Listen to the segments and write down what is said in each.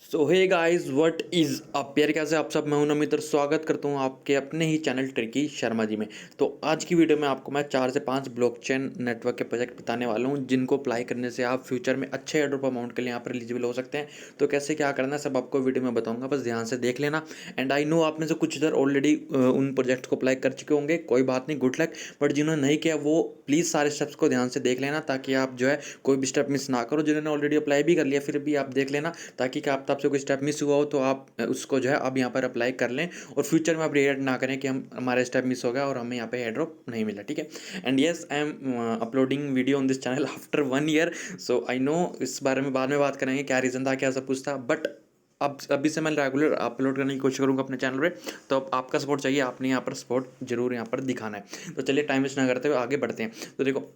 So hey guys what is up यार, कैसे आप सब। मैं हूं नमित और स्वागत करता हूं आपके अपने ही चैनल ट्रिकी शर्मा जी में। तो आज की वीडियो में आपको मैं 4 से 5 ब्लॉकचेन नेटवर्क के प्रोजेक्ट बताने वाला हूं जिनको अप्लाई करने से आप फ्यूचर में अच्छे एयरड्रॉप अमाउंट के लिए यहाँ पर एलिजिबल हो सकते हैं। तो कैसे क्या करना है सब आपको वीडियो में बताऊंगा, बस ध्यान से देख लेना। एंड आई नो आप में से कुछ इधर ऑलरेडी उन प्रोजेक्ट को अप्लाई कर चुके होंगे, कोई बात नहीं, गुड लक। बट जिन्होंने नहीं किया वो प्लीज़ सारे स्टेप्स को ध्यान से देख लेना ताकि आप जो है कोई भी स्टेप मिस ना करो। जिन्होंने ऑलरेडी अप्लाई भी कर लिया फिर भी आप देख लेना ताकि क्या आप आपसे कोई स्टेप मिस हुआ हो तो आप उसको जो है अब यहाँ पर अप्लाई कर लें और फ्यूचर में आप रिग्रेट ना करें कि हम हमारा स्टेप मिस हो गया और हमें यहाँ पे एयर ड्रॉप नहीं मिला। ठीक है। And yes I am uploading video on this channel after 1 year. So I know इस बारे में बाद में बात करेंगे क्या रीज़न था क्या सब कुछ था। बट अब अभी से मैं रेगुलर अपलोड करने की कोशिश करूँगा अपने चैनल पे। तो अब आपका सपोर्ट चाहिए, आपने यहाँ पर सपोर्ट जरूर यहाँ पर दिखाना है। तो चलिए टाइम वेस्ट ना करते हुए आगे बढ़ते हैं। तो देखो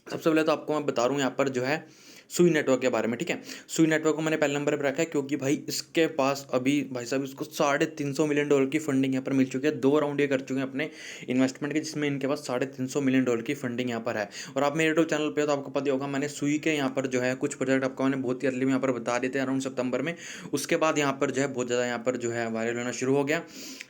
सबसे पहले तो आपको मैं बता रहा हूँ यहाँ पर जो है सुई नेटवर्क के बारे में। ठीक है। सुई नेटवर्क को मैंने पहले नंबर पर रखा है क्योंकि भाई इसके पास अभी भाई साहब इसको $350 मिलियन की फंडिंग यहाँ पर मिल चुकी है। 2 राउंड ये कर चुके हैं अपने इन्वेस्टमेंट के जिसमें इनके पास $350 मिलियन की फंडिंग यहाँ पर है। और आप मेरे यूट्यूब चैनल पे हो तो आपको पता होगा मैंने सुई के यहाँ पर जो है कुछ प्रोजेक्ट आपको मैंने बहुत ही अर्ली में यहाँ पर बता देते हैं अराउंड सितंबर में। उसके बाद यहाँ पर जो है बहुत ज़्यादा यहाँ पर जो है वायरल होना शुरू हो गया।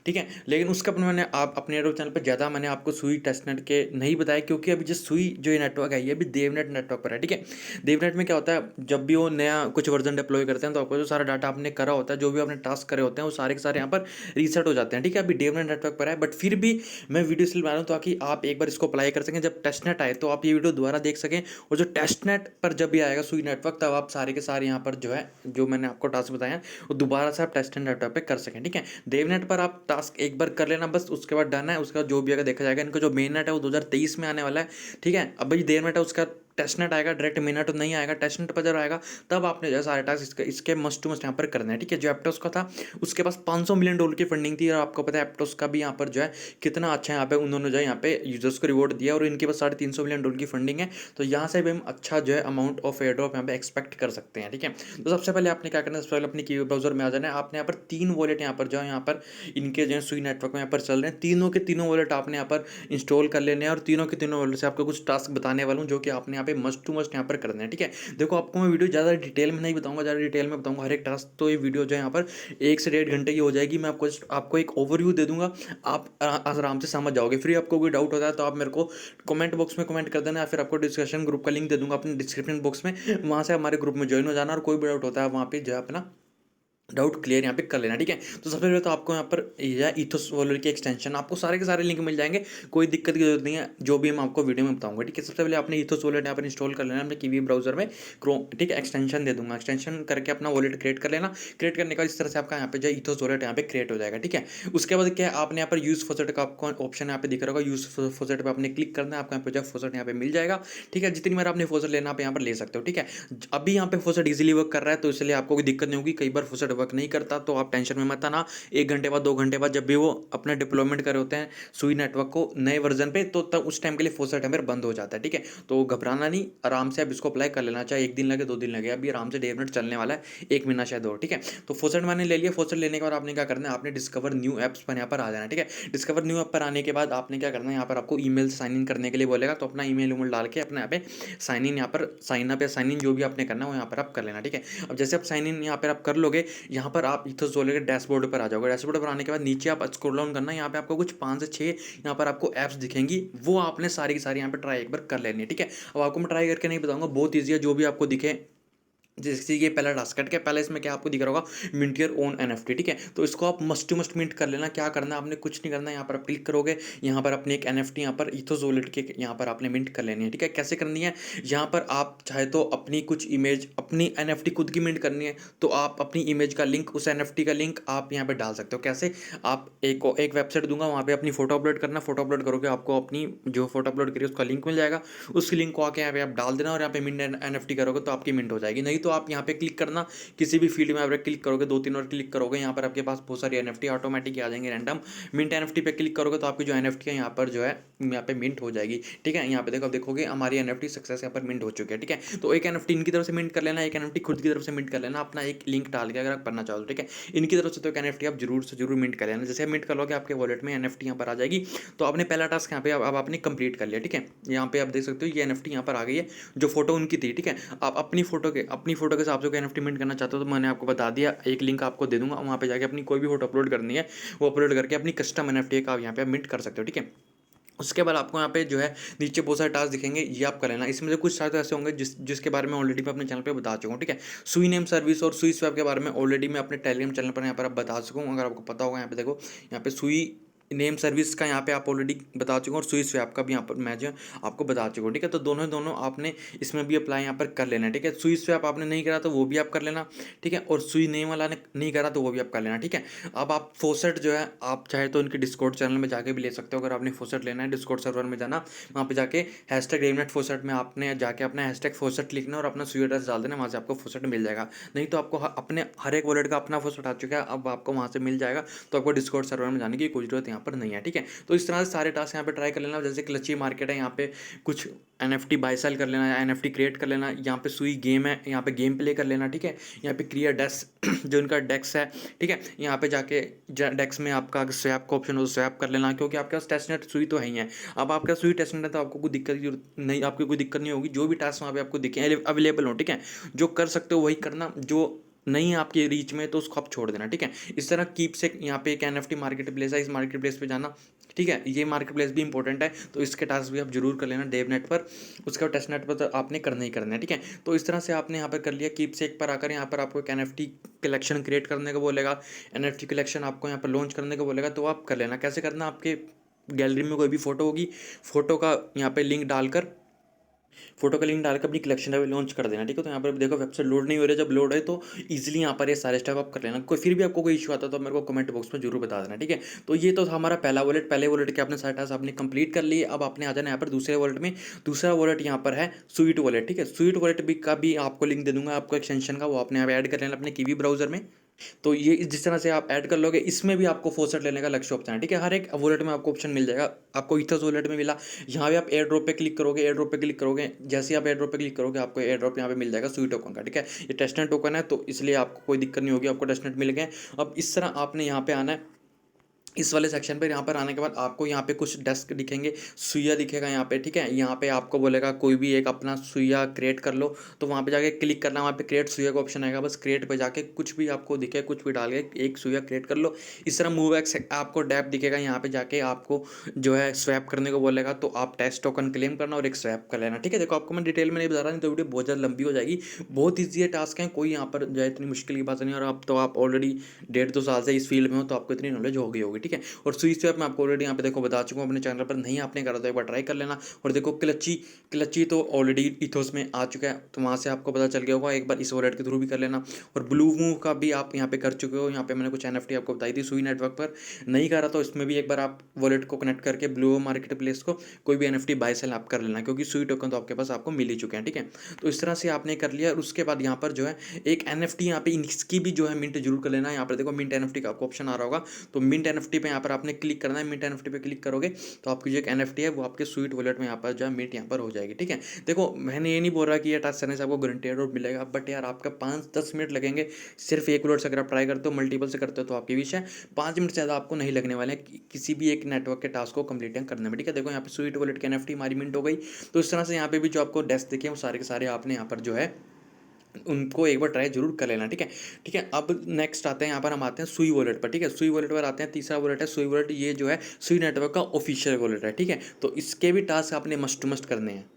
ठीक है। लेकिन उसका मैंने आप अपने यूट्यूब चैनल पर ज़्यादा मैंने आपको सुई टेस्टनेट के नहीं बताया क्योंकि अभी जो सुई जो ये नेटवर्क है ये अभी देवनेट नेटवर्क पर है। ठीक है। देवनेट में क्या होता है, जब भी वो नया कुछ वर्जन डिप्लॉय करते हैं तो आपको जो सारा डाटा आपने करा होता है, जो भी आपने टास्क करे होते हैं वो सारे के सारे यहाँ पर रीसेट हो जाते हैं। ठीक है। अभी डेवनेट नेटवर्क पर है बट फिर भी मैं वीडियो इसलिए बना रहा हूँ ताकि आप एक बार इसको अप्लाई कर सकें। जब टेस्टनेट आए तो आप ये वीडियो दोबारा देख सकें और जो टेस्टनेट पर जब भी आएगा सुई नेटवर्क तब आप सारे के सारे यहाँ पर जो है जो मैंने आपको टास्क बताया वो दोबारा से आप टेस्टनेट नेटवर्क पर कर सकें। ठीक है। देवनेट पर आप टास्क एक बार कर लेना बस, उसके बाद डन है। उसका जो भी अगर देखा जाएगा इनका जो मेन नेट है वो 2023 में आने वाला है। ठीक है। अब भाई देवनेट है उसका टेस्टनेट आएगा, डायरेक्ट मेन तो नहीं आएगा। टेस्टनेट पर जब आएगा तब आपने जो है सारे टास्क इसके मस्ट टू मस्ट यहाँ पर करना है। ठीक है। जो एप्टोस का था उसके पास $500 मिलियन की फंडिंग थी और आपको पता है एप्टोस का भी यहाँ पर जो है कितना अच्छा यहाँ पे उन्होंने जो है यहाँ पे यूजर्स को रिवॉर्ड दिया और इनके पास $350 मिलियन की फंडिंग है। तो यहाँ से भी हम अच्छा जो है अमाउंट ऑफ एयर ड्रॉप यहाँ पे एक्सपेक्ट कर सकते हैं। ठीक है। तो सबसे पहले आपने क्या करना है, सबसे पहले अपनी कीबोर्ड ब्राउजर में आ जाना है। आपने यहाँ पर 3 वॉलेट यहाँ पर जो है यहाँ पर इनके जो है सुई नेटवर्क में यहाँ पर चल रहे हैं, तीनों के तीनों वॉलेट आपने यहाँ पर इंस्टॉल कर लेने हैं और तीनों के तीनों वॉलेट से आपको कुछ टास्क बताने वाला हूँ जो कि आपने यहाँ पे मस्ट टू मस्ट यहाँ पर करना है। ठीक है। देखो आपको मैं वीडियो ज़्यादा डिटेल में नहीं बताऊंगा, ज़्यादा डिटेल में बताऊंगा हर एक टास्क। तो ये वीडियो जो है यहाँ पर 1 से 1.5 घंटे की हो जाएगी। मैं आपको एक ओवरव्यू दे दूंगा, आप आराम से समझ जाओगे। फिर आपको कोई डाउट होता है तो आप मेरे को कमेंट बॉक्स में कमेंट कर देना या फिर आपको डिस्कशन ग्रुप का लिंक दे दूंगा अपने डिस्क्रिप्शन बॉक्स में, वहाँ से हमारे ग्रुप में ज्वाइन हो जाना और कोई भी डाउट होता है वहाँ पे जो है अपना डाउट क्लियर यहाँ पे कर लेना। ठीक है। तो सबसे पहले तो आपको यहाँ पर यह इथोस वॉलेट की एक्सटेंशन आपको सारे के सारे लिंक मिल जाएंगे, कोई दिक्कत की जरूरत नहीं है, जो भी मैं आपको वीडियो में बताऊंगा। ठीक है। सबसे पहले आपने इथोस वॉलेट यहाँ पर इंस्टॉल कर लेना अपने कीवी ब्राउजर में, क्रोम। ठीक है। एक्सटेंशन दे दूंगा, एक्सटेंशन करके अपना वॉलेट क्रिएट कर लेना। क्रिएट करने का इस तरह से आपका यहाँ पे जो इथोस वॉलेट यहाँ पे क्रिएट हो जाएगा। ठीक है। उसके बाद क्या आपने यहाँ पर यूज फोसेट का आपको ऑप्शन यहाँ पे दिख रहा होगा, यूज फोसेट पर आपने क्लिक करना है, आपको यहाँ पे जो फोसेट यहाँ पे मिल जाएगा। ठीक है। जितनी बार आपने फोसेट लेना आप यहाँ पर ले सकते हो। ठीक है। अभी यहाँ पे फोसेट इजीली वर्क कर रहा है तो इसलिए आपको कोई दिक्कत नहीं होगी। कई बार फोसेट वर्क नहीं करता तो आप टेंशन में मत आना। 1 घंटे बाद 2 घंटे बाद जब भी वो अपना डिप्लॉयमेंट कर होते हैं सुई नेटवर्क को नए वर्जन पे तो तब उस टाइम के लिए फोर्सर टाइमर बंद हो जाता है। ठीक है। तो घबराना नहीं, आराम से आप इसको अप्लाई कर लेना, चाहे 1 दिन लगे 2 दिन लगे, अभी आराम से 1.5 मिनट चलने वाला है, 1 महीना शायद और। ठीक है। तो फोर्सर मैंने ले लिया। फोर्सर लेने के बाद आपने क्या करना है, आपने डिस्कवर न्यू एप्स पर यहाँ पर आ जाना। ठीक है। डिस्कवर न्यू ऐप पर आने के बाद आपने क्या करना है, यहाँ पर आपको ईमेल से साइन इन करने के लिए बोलेगा तो अपना ईमेल उमेल डाल के अपने यहाँ पे साइन इन, यहाँ पर साइन अप या साइन इन जो भी आपने करना है वो यहाँ पर आप कर लेना। ठीक है। अब जैसे आप साइन इन यहाँ पर आप कर लोगे, यहाँ पर आप इथोस वॉलेट के डैशबोर्ड पर आ जाओगे। डैशबोर्ड पर आने के बाद नीचे आप स्क्रॉल डाउन करना, यहाँ पे आपको कुछ 5 से 6 यहाँ पर आपको ऐप्स दिखेंगी, वो आपने सारी की सारी यहाँ पे ट्राई एक बार कर लेनी है। ठीक है। अब आपको मैं ट्राई करके नहीं बताऊंगा, बहुत ईजी है, जो भी आपको दिखे। जैसे ये पहला टास्क कट के पहले इसमें क्या आपको दिख रहा होगा, मिंट योर ओन एनएफटी। ठीक है। तो इसको आप मस्ट टू मस्ट मिंट कर लेना। क्या करना है आपने, कुछ नहीं करना है, यहाँ पर आप क्लिक करोगे, यहाँ पर अपनी एक एनएफटी यहाँ पर इथोस वॉलेट के यहाँ पर आपने मिंट कर लेनी है। ठीक है। कैसे करनी है, यहाँ पर आप चाहे तो अपनी कुछ इमेज, अपनी एनएफटी खुद की मिंट करनी है तो आप अपनी इमेज का लिंक, उस एनएफटी का लिंक आप यहाँ पे डाल सकते हो। कैसे, आप एक वेबसाइट दूंगा, वहाँ पे अपनी फोटो अपलोड करना, फोटो अपलोड करोगे आपको अपनी जो फोटो अपलोड करी उसका लिंक मिल जाएगा, उस लिंक को आके यहाँ पे आप डाल देना और यहाँ पे मिंट एनएफटी करोगे तो आपकी मिंट हो जाएगी। नहीं तो आप यहाँ पे क्लिक करना, किसी भी फील्ड में आप क्लिक करोगे, 2-3 और क्लिक करोगे, यहाँ पर आपके पास बहुत सारी एनएफटी ऑटोमेटिक आ जाएंगे रैंडम। मिंट एनएफटी पे क्लिक करोगे तो आपकी जो एनएफटी है यहाँ पर जो है यहाँ पे मिंट हो जाएगी। ठीक है। यहाँ पे देखो, देखोगे हमारी एनएफटी सक्सेस यहाँ पर मिंट हो चुकी है। ठीक है। तो एक एनएफटी इनकी तरफ से मिंट कर लेना, एक एनएफटी खुद की तरफ से मिंट कर लेना, अपना एक लिंक डाल के अगर आप करना चाहो तो। ठीक है। इनकी तरफ से तो एक एनएफटी आप जरूर से जरूर मिंट कर लेना। जैसे मिंट कर लोगे आपके वॉलेट में एनएफटी यहाँ पर आ जाएगी। तो आपने पहला टास्क यहाँ पे अब आपने कंप्लीट कर लिया। ठीक है। यहाँ पे आप देख सकते हो ये एनएफटी यहाँ पर आ गई है, जो फोटो उनकी थी। ठीक है। आप अपनी फोटो के हिसाब से एनएफटी मिंट करना चाहते हो तो मैंने आपको बता दिया, एक लिंक आपको दे दूंगा, वहाँ पे जाके अपनी कोई भी फोटो अपलोड करनी है वो अपलोड करके अपनी कस्टम एनएफटी का आप यहाँ पे मिंट कर सकते हो, ठीक है। उसके बाद आपको यहाँ पे जो है नीचे बहुत सारे टास्क दिखेंगे, ये आप कर लेना। इसमें से कुछ टास्क ऐसे होंगे जिसके बारे में ऑलरेडी मैं अपने चैनल पे बता चुका हूँ, ठीक है। सुई नेम सर्विस और सुई स्वैप के बारे में ऑलरेडी मैं अपने टेलीग्राम चैनल पर यहाँ पर आप बता चुका हूँ, अगर आपको पता होगा। यहाँ पे देखो, यहाँ पे सुई नेम सर्विस का यहाँ पे आप ऑलरेडी बता चुके हैं और सुई स्वैप का भी यहाँ पर मैं जो आपको बता चुका हूँ, ठीक है। तो दोनों आपने इसमें भी अप्लाई यहाँ पर कर लेना है, ठीक है। सुई स्वैप आपने नहीं करा तो वो भी आप कर लेना, ठीक है, और सुई नेम वाला ने नहीं करा तो वो भी आप कर लेना, ठीक है। अब आप फोसेट जो है आप चाहे तो इनके डिस्कॉर्ड चैनल में जाके भी ले सकते हो। अगर आपने फोसेट लेना है डिस्कॉर्ड सर्वर में जाना, वहाँ पे जाके #डेमनेट फोसेट में आपने जाके अपना #फोसेट लिखना और अपना सुई एड्रेस डाल देना, वहाँ से आपको फोसेट मिल जाएगा। नहीं तो आपको अपने हर एक वॉलेट का अपना फोसेट आ चुका है, अब आपको वहाँ से मिल जाएगा, तो आपको डिस्कॉर्ड सर्वर में जाने की कोई जरूरत यहाँ पर नहीं है, ठीक है। तो इस तरह से सारे टास्क यहाँ पे ट्राई कर लेना। जैसे क्लची मार्केट है, यहाँ पे कुछ एनएफटी बाय सेल कर लेना या एनएफटी क्रिएट कर लेना। यहाँ पे सुई गेम है, यहाँ पे गेम प्ले कर लेना, ठीक है। यहाँ पे क्रिएट डेस्क जो इनका डेस्क है, ठीक है, यहाँ पे जाके डेस्क में आपका स्वैप का ऑप्शन हो तो स्वैप कर लेना, क्योंकि आपके पास टेस्टनेट सुई तो है ही है। अब आपका सुई टेस्टनेट है तो आपको कोई दिक्कत की जरूरत नहीं, आपको कोई दिक्कत नहीं होगी। जो भी टास्क वहाँ पे आपको दिखे अवेलेबल हो, ठीक है, जो कर सकते हो वही करना, जो नहीं आपके रीच में तो उसको आप छोड़ देना, ठीक है। इस तरह कीप से यहाँ पे एक एनएफटी मार्केट प्लेस है, इस मार्केट प्लेस पे जाना, ठीक है। ये मार्केट प्लेस भी इंपॉर्टेंट है, तो इसके टास्क भी आप जरूर कर लेना डेवनेट पर। उसका टेस्टनेट पर तो आपने करना ही करना है, ठीक है। तो इस तरह से आपने यहाँ पर कर लिया। कीप से एक पर आकर यहाँ पर आपको एक एनएफटी कलेक्शन क्रिएट करने को बोलेगा, एनएफटी कलेक्शन आपको यहाँ पर लॉन्च करने को बोलेगा, तो आप कर लेना। कैसे करना, आपके गैलरी में कोई भी फोटो होगी, फोटो का यहाँ पे लिंक डालकर अपनी कलेक्शन अभी लॉन्च कर देना, ठीक है। तो यहाँ पर देखो वेबसाइट लोड नहीं हो रही है, जब लोड है तो इजीली यहाँ पर ये सारे स्टेप आप कर लेना। कोई फिर भी आपको कोई इशू आता है तो मेरे को कमेंट बॉक्स में जरूर बता देना, ठीक है। तो ये तो था हमारा पहले वॉलेट के आपने सारे टास्क आपने कंप्लीट कर लिए। अब आपने आ जाना यहाँ पर दूसरे वॉलेट में। दूसरा वॉलेट यहाँ पर है स्वीट वॉलेट, ठीक है। स्वीट वॉलेट भी का भी आपको लिंक दे दूंगा आपको एक्सटेंशन का, वो आपने यहाँ ऐड कर लेना अपने कीवी ब्राउजर में। तो ये जिस तरह से आप ऐड कर लोगे, इसमें भी आपको फोसेट लेने का लक्ष्य ऑप्शन है, ठीक है। हर एक वॉलेट में आपको ऑप्शन मिल जाएगा। आपको इथस वॉलेट में मिला, यहाँ भी आप एयर ड्रॉप पे क्लिक करोगे, एयर ड्रॉप पे क्लिक करोगे, जैसे आप एयर ड्रॉप पे क्लिक करोगे आपको एयर ड्रॉप यहाँ पे मिल जाएगा स्वी टोकन का, ठीक है। ये टेस्टनेट टोकन है तो इसलिए आपको कोई दिक्कत नहीं होगी, आपको टेस्टनेट मिल गए। अब इस तरह आपने यहाँ पे आना है, इस वाले सेक्शन पर। यहाँ पर आने के बाद आपको यहाँ पे कुछ डेस्क दिखेंगे, सुइया दिखेगा यहाँ पे, ठीक है। यहाँ पे आपको बोलेगा कोई भी एक अपना सुइया क्रिएट कर लो, तो वहाँ पे जाके क्लिक करना, वहाँ पे क्रिएट सुइया का ऑप्शन आएगा। बस क्रिएट पे जाके कुछ भी आपको दिखे कुछ भी डाल के एक सुइया क्रिएट कर लो। इस तरह मूव एक्स आपको डैप दिखेगा, यहाँ पे जाके आपको जो है स्वैप करने को बोलेगा, तो आप टेस्ट टोकन क्लेम करना और एक स्वैप कर लेना, ठीक है। देखो आपको मैं डिटेल में नहीं बता रहा, नहीं तो वीडियो बहुत ज़्यादा लंबी हो जाएगी। बहुत ईजी टास्क है, कोई यहाँ पर जो है इतनी मुश्किल की बात नहीं। और अब तो आप ऑलरेडी 1.5-2 साल से इस फील्ड में हो, तो आपको इतनी नॉलेज हो गई होगी, ठीक है। और स्विच स्वैप मैं आपको ऑलरेडी यहाँ पे देखो बता चुका हूँ अपने चैनल पर, नहीं आपने करा तो एक बार ट्राई कर लेना। और देखो क्लची तो ऑलरेडी इथोस में आ चुका है, तो वहाँ से आपको पता चल गया होगा, एक बार इस वॉलेट के थ्रू भी कर लेना। और ब्लू मूव का भी आप यहाँ पे कर चुके हो, यहाँ पे मैंने कुछ एनएफटी आपको बताई थी सुई नेटवर्क पर, नहीं करा तो इसमें भी एक बार आप वॉलेट को कनेक्ट करके ब्लू मार्केट प्लेस को कोई भी एनएफटी बाय सेल आप कर लेना, क्योंकि सुई टोकन तो आपके पास आपको मिल ही चुके हैं, ठीक है। तो इस तरह से आपने कर लिया। और उसके बाद यहाँ पर जो है एक एनएफटी यहाँ पे इसकी भी जो है मिंट जरूर कर लेना। यहाँ पर देखो मिंट एनएफटी का आपको ऑप्शन आ रहा होगा, तो मिंट एनएफटी पे यहाँ पर आपने क्लिक करना है। मिंट एनएफटी पे क्लिक करोगे तो आपकी जो एक एनएफटी है वो आपके स्वीट वॉलेट में यहाँ पर जो है मिंट यहाँ पर हो जाएगी, ठीक है। देखो मैंने ये नहीं बोल रहा कि ये टास्क करने से आपको गारंटेड और मिलेगा, बट यार आपका 5-10 मिनट लगेंगे सिर्फ एक वॉलेट से। अगर आप ट्राई करते हो मल्टीपल से करते हो तो आपके विषय 5 मिनट से ज़्यादा आपको नहीं लगने वाले हैं किसी भी एक नेटवर्क के टास्क को कंप्लीट करने में, ठीक है। देखो यहाँ पे स्वीट वॉलेट की एनएफटी हमारी मिंट हो गई। तो इस तरह से यहाँ पे भी जो आपको डेस्क दिखे वो सारे के सारे आपने यहाँ पर जो है उनको एक बार ट्राई जरूर कर लेना, ठीक है। ठीक है, अब नेक्स्ट आते हैं, यहाँ पर हम आते हैं सुई वॉलेट पर, ठीक है। सुई वॉलेट पर आते हैं, तीसरा वॉलेट है सुई वॉलेट। ये जो है सुई नेटवर्क का ऑफिशियल वॉलेट है, ठीक है। तो इसके भी टास्क आपने मस्ट टू मस्ट करने हैं,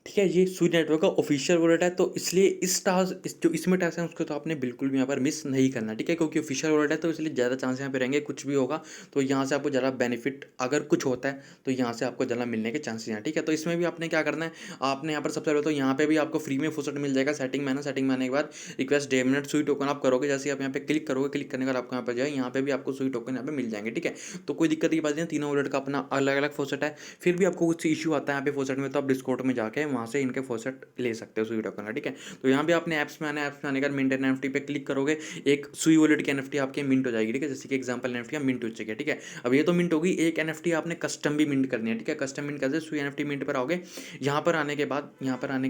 ठीक है। ये सुई नेटवर्क का ऑफिशियल वॉलेट है, तो इसलिए इस टास्क जो इसमें टास्क है उसको तो आपने बिल्कुल भी यहाँ पर मिस नहीं करना, ठीक है। क्योंकि ऑफिशियल वॉलेट है तो इसलिए ज़्यादा चांस यहाँ पे रहेंगे कुछ भी होगा तो यहाँ से आपको ज़्यादा बेनिफिट, अगर कुछ होता है तो यहाँ से आपको ज़्यादा मिलने के चांसेस हैं, ठीक है। तो इसमें भी आपने क्या करना है, आपने यहाँ पर सबसे पहले तो यहाँ पे भी आपको फ्री में फुसट मिल जाएगा। सेटिंग में आना, सेटिंग में आने के बाद रिक्वेस्ट डेमनेट सुई टोकन आप करोगे, जैसे आप यहाँ पे क्लिक करोगे, क्लिक करने के बाद आपको यहाँ पर जाए, यहाँ पे भी आपको सुई टोकन यहाँ पे मिल जाएंगे, ठीक है। तो कोई दिक्कत की बात नहीं, तीनों वॉलेट का अपना अलग अलग फोसेट है। फिर भी आपको कुछ इशू आता है यहाँ पे फोसेट में, तो आप डिस्कॉर्ड में जाके वहाँ से इनके फोसेट ले सकते हो सुई टोकन का, ठीक है। तो यहाँ पे आपने ऐप्स में आना है, ऐप्स में आने के बाद मिंट एनएफटी पे क्लिक करोगे, एक सुई वॉलेट की एनएफटी आपके मिंट हो जाएगी, ठीक है। जैसे कि एग्जांपल एनएफटी मिंट हो चुकी है, ठीक है। अब ये तो मिंट होगी, एक एनएफटी आपने कस्टम भी मिंट करनी है, ठीक है। कस्टम मिंट कैसे, सुई एनएफटी मिंट पर आओगे, यहाँ पर आने के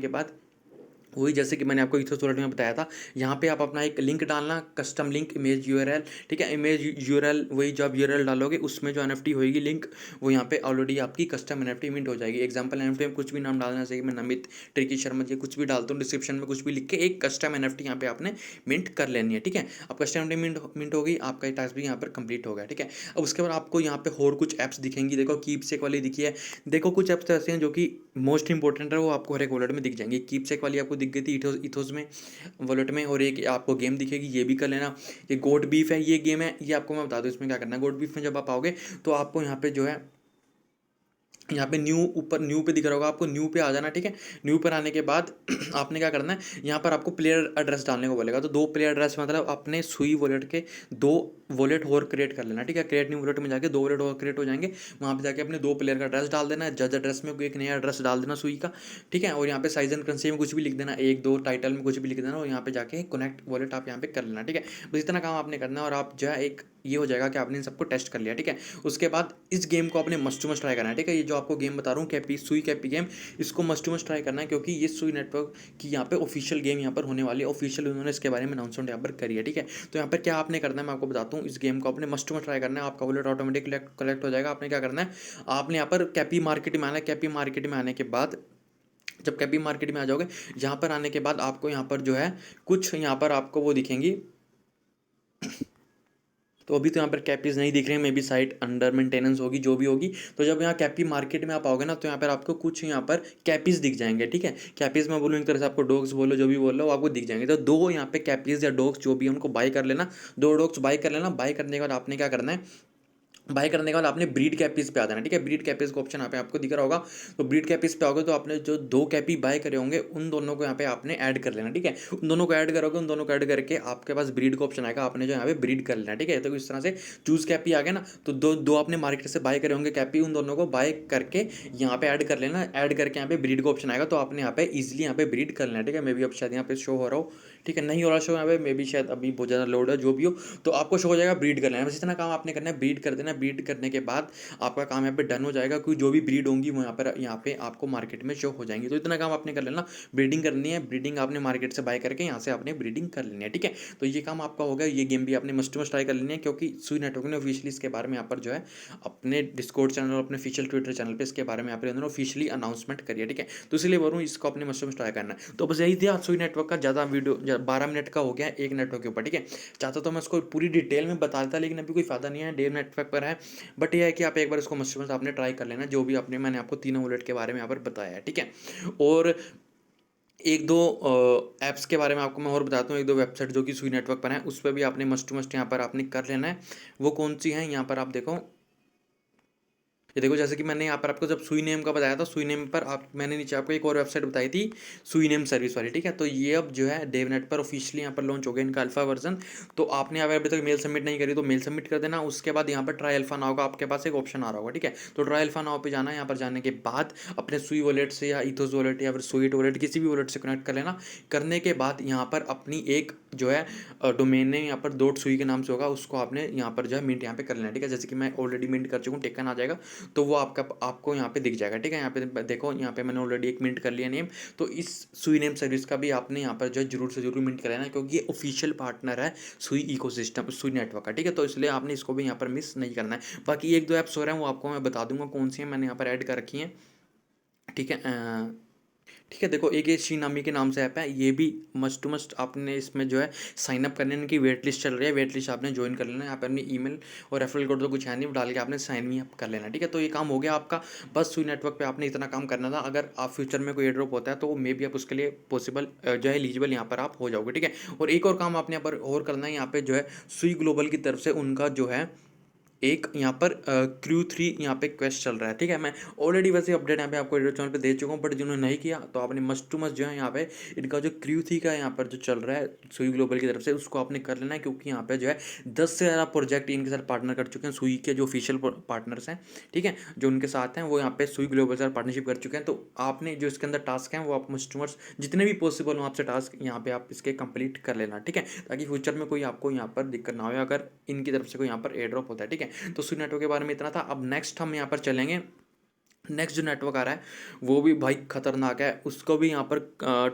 बाद वही जैसे कि मैंने आपको इथोस वॉलेट में बताया था, यहाँ पे आप अपना एक लिंक डालना, कस्टम लिंक, इमेज यूआरएल, ठीक है। इमेज यूआरएल वही जो आप यूआरएल डालोगे उसमें जो एनएफटी होगी लिंक, वो यहाँ पे ऑलरेडी आपकी कस्टम एनएफटी मिंट हो जाएगी। एग्जांपल एनएफटी में कुछ भी नाम डालना चाहिए, मैं नमित ट्रिकी शर्मा जी कुछ भी डालता हूँ, डिस्क्रिप्शन में कुछ भी लिख के एक कस्टम एनएफटी यहाँ पे आपने मिंट कर लेनी है, ठीक है। अब कस्टम एनएफटी मिंट हो गई, आपका टास्क भी यहाँ पर कंप्लीट हो गया, ठीक है। अब उसके बाद आपको यहाँ पे और कुछ ऐप्स दिखेंगी, देखो कीपसेक वाली दिखी है। देखो कुछ ऐप्स ऐसे हैं जो कि मोस्ट इंपॉर्टेंट है, वो आपको हर एक वॉलेट में दिख जाएंगे। कीपसेक वाली आपको दिख गई थी इथोस में वॉलेट में, और एक आपको गेम दिखेगी, ये भी कर लेना। ये गोट बीफ है, ये गेम है, ये आपको मैं बता दूं इसमें क्या करना है। गोट बीफ में जब आप आओगे तो आपको यहाँ पे जो है, यहाँ पे न्यू, ऊपर न्यू पे दिख रहा होगा आपको, न्यू पे आ जाना, ठीक है। न्यू पर आने के बाद आपने क्या करना है, यहाँ पर आपको प्लेयर एड्रेस डालने को बोलेगा। तो 2 प्लेयर एड्रेस मतलब अपने सुई वॉलेट के 2 वॉलेट और क्रिएट कर लेना, ठीक है। क्रिएट न्यू वॉलेट में जाके 2 वॉलेट और क्रिएट हो जाएंगे, वहाँ पे जाके अपने 2 प्लेयर का एड्रेस डाल देना है। जज एड्रेस में कोई एक नया एड्रेस डाल देना सुई का, ठीक है। और यहाँ पे साइज एंड करेंसी में कुछ भी लिख देना, 1 2 टाइटल में कुछ भी लिख देना, और यहाँ पे जाके कनेक्ट वॉलेट आप यहाँ पे कर लेना, ठीक है। बस इतना काम आपने करना है, और आप जो है एक ये हो जाएगा कि आपने इन सबको टेस्ट कर लिया, ठीक है। उसके बाद इस गेम को आपने मस्ट टू मस्ट ट्राई करना है, ठीक है। ये जो आपको गेम बता रहा हूँ कैपी सुई कैपी गेम, इसको मस्ट टू मस्ट ट्राई करना है, क्योंकि ये सुई नेटवर्क की यहाँ पे ऑफिशियल गेम यहाँ पर होने वाली है। ऑफिशियल उन्होंने इसके बारे में अनाउंसमेंट यहाँ पर करी है, ठीक है। तो यहाँ पर क्या आपने करना है मैं आपको बताता हूँ। इस गेम को आपने मस्ट टू मस्ट ट्राई करना है, आपका वॉलेट ऑटोमेटिक कलेक्ट हो जाएगा। आपने क्या करना है, आपने यहाँ पर कैपी मार्केट में आना है। कैपी मार्केट में आने के बाद, जब कैपी मार्केट में आ जाओगे, यहाँ पर आने के बाद आपको यहाँ पर जो है कुछ यहाँ पर आपको वो दिखेंगी। तो अभी तो यहाँ पर कैपीज नहीं दिख रहे हैं, may be site under maintenance होगी, जो भी होगी। तो जब यहाँ कैपी मार्केट में आप आओगे ना, तो यहाँ पर आपको कुछ यहाँ पर कैपीज दिख जाएंगे, ठीक है। कैपीज में बोलूँ एक तरह से आपको डॉग्स बोलो, जो भी बोलो, वो आपको दिख जाएंगे। तो 2 यहाँ पे कैपीज या डॉग्स जो भी है उनको बाय कर लेना, 2 डॉग्स बाय कर लेना। बाय करने के बाद आपने क्या करना है, बाय करने के बाद आपने ब्रीड कैपीज पे आ जाना, ठीक है। ब्रीड कैपीज का ऑप्शन यहाँ पे आपको दिख रहा होगा। तो ब्रीड कैपीज पे आओगे तो आपने जो 2 कैपी बाय करे होंगे उन दोनों को यहाँ पे आपने ऐड कर लेना, ठीक है। उन दोनों को ऐड करोगे, उन दोनों को ऐड करके आपके पास ब्रीड का ऑप्शन आएगा, आपने जो यहाँ पे ब्रीड कर लेना, ठीक है। तो इस तरह से चूज कैपी आ गया ना, तो दो आपने मार्केट से बाय करे होंगे कैपी, उन दोनों को बाय करके यहाँ पे ऐड कर लेना। ऐड करके यहाँ पे ब्रीड का ऑप्शन आएगा, तो आपने यहाँ पे इजिली यहाँ पे ब्रीड कर लेना, ठीक है। मे बी अब शायद यहाँ पे शो हो रहा हो, ठीक है। नहीं हो रहा शो यहाँ पे, मे बी शायद अभी बहुत ज़्यादा लोड है, जो भी हो। तो आपको शो हो जाएगा ब्रीड कर लेना, बस इतना काम आपने करना है, ब्रीड कर देना। ब्रीड करने के बाद आपका काम यहाँ पे डन हो जाएगा, कोई जो भी ब्रीड होंगी वो यहाँ पे आपको मार्केट में शो हो जाएंगी। तो इतना काम आपने कर लेना, ब्रीडिंग करनी है। ब्रीडिंग आपने मार्केट से बाय करके यहाँ से आपने ब्रीडिंग कर लेनी है, ठीक है। तो ये काम आपका हो गया। ये गेम भी आपने मस्ट ट्राई कर लेनी है, क्योंकि सुई नेटवर्क ने ऑफिशियली इसके बारे में यहाँ पर जो है अपने डिस्कॉर्ड चैनल और अपने ऑफिशियल ट्विटर चैनल पर इसके बारे में यहाँ पर उन्होंने ऑफिशियली अनाउंसमेंट करी है, ठीक है। तो इसलिए बोल रहा हूँ इसको अपने मस्ट ट्राई करना है। तो बस यही था सुई नेटवर्क का, ज़्यादा वीडियो 12 मिनट का हो गया एक नेटवर्क के ऊपर, ठीक है। चाहता तो मैं उसको पूरी डिटेल में बता देता, लेकिन अभी कोई फायदा नहीं है, डेव नेटवर्क पर है। बट यह है कि आप एक बार इसको मस्ट आपने ट्राई कर लेना, जो भी आपने मैंने आपको तीनों वॉलेट के बारे में यहाँ पर बताया है, ठीक है। और एक दो ऐप्स के बारे में आपको मैं और बताता हूँ, एक दो वेबसाइट जो कि सुई नेटवर्क पर है, उस पर भी आपने मस्ट टू मस्ट यहाँ पर आपने कर लेना है। वो कौन सी है, यहाँ पर आप देखो, ये देखो, जैसे कि मैंने यहाँ पर आपको जब सुई नेम का बताया था, सुई नेम पर आप मैंने नीचे आपको एक और वेबसाइट बताई थी, सुई नेम सर्विस वाली, ठीक है। तो ये अब जो है डेवनेट पर ऑफिशियली यहाँ पर लॉन्च हो गया इनका अल्फा वर्जन। तो आपने अगर अभी तक मेल सबमिट नहीं करी तो मेल सबमिट कर देना। उसके बाद यहाँ पर ट्राई अल्फा नाउ का आपके पास एक ऑप्शन आ रहा होगा, ठीक है। तो ट्राई अल्फा नाउ पे जाना है, यहाँ पर जाने के बाद अपने सुई वॉलेट से या इथोस वॉलेट या फिर सुईट वॉलेट किसी भी वॉलेट से कनेक्ट कर लेना। करने के बाद यहाँ पर अपनी एक जो है डोमेन नेम यहाँ पर डॉट सुई के नाम से होगा, उसको आपने यहाँ पर जो है मिंट यहाँ पे कर लेना, ठीक है। जैसे कि मैं ऑलरेडी मिंट कर चुका हूँ, टेकन आ जाएगा, तो वो आपको यहाँ पे दिख जाएगा, ठीक है। यहाँ पे देखो, यहाँ पे मैंने ऑलरेडी एक मिंट कर लिया नेम। तो इस सुई नेम सर्विस का भी आपने यहाँ पर जो है जरूर से जरूर मिंट कर लेना, क्योंकि ये ऑफिशियल पार्टनर है सुई इकोसिस्टम, सुई नेटवर्क का, ठीक है। तो इसलिए आपने इसको भी यहाँ पर मिस नहीं करना है। बाकी एक दो ऐप्स हो रहे हैं वो आपको मैं बता दूंगा कौन सी है, मैंने यहाँ पर ऐड कर रखी है, ठीक है। ठीक है, देखो एक ये शीनामी के नाम से ऐप है, ये भी मस्ट टू मस्ट आपने इसमें जो है साइन अप करने की वेट लिस्ट चल रही है, वेट लिस्ट आपने ज्वाइन कर लेना है। यहाँ पे अपनी ईमेल और रेफरल कोड तो कुछ है नहीं, डाल के आपने साइन भी अप कर लेना, ठीक है। तो ये काम हो गया आपका, बस सुई नेटवर्क पे आपने इतना काम करना था। अगर आप फ्यूचर में कोई एड्रॉप होता है तो मे बी आप उसके लिए पॉसिबल जो है एलिजिबल यहाँ पर आप हो जाओगे, ठीक है। और एक और काम आपने यहाँ पर और करना है, यहाँ पे जो है सुई ग्लोबल की तरफ से उनका जो है एक यहाँ पर क्रू 3 यहाँ पे क्वेस्ट चल रहा है, ठीक है। मैं ऑलरेडी वैसे अपडेट यहाँ पे आपको यूट्यूब चैनल पे दे चुका हूँ, बट जिन्होंने नहीं किया तो आपने मस्ट टू मस्ट जो है यहाँ पे इनका जो क्रू 3 का यहाँ पर जो चल रहा है सुई ग्लोबल की तरफ से, उसको आपने कर लेना है। क्योंकि यहाँ पे जो है 10 से ज़्यादा प्रोजेक्ट इनके साथ पार्टनर कर चुके हैं, सुई के जो ऑफिशियल पार्टनर्स हैं, ठीक है, जो उनके साथ हैं, वो यहाँ पे सुई ग्लोबल के साथ पार्टनरशिप कर चुके हैं। तो आपने जो इसके अंदर टास्क हैं वो आप मस्ट टू मस्ट जितने भी पॉसिबल हो आपसे टास्क यहाँ पे आप इसके कंप्लीट कर लेना, ठीक है, ताकि फ्यूचर में कोई आपको यहाँ पर दिक्कत ना हो अगर इनकी तरफ से कोई यहाँ पर एयर ड्रॉप होता है, ठीक है। तो सुई नेटवर्क के बारे में इतना था। अब नेक्स्ट हम यहाँ पर चलेंगे नेक्स्ट जो नेटवर्क आ रहा है वो भी भाई खतरनाक है, उसको भी यहाँ पर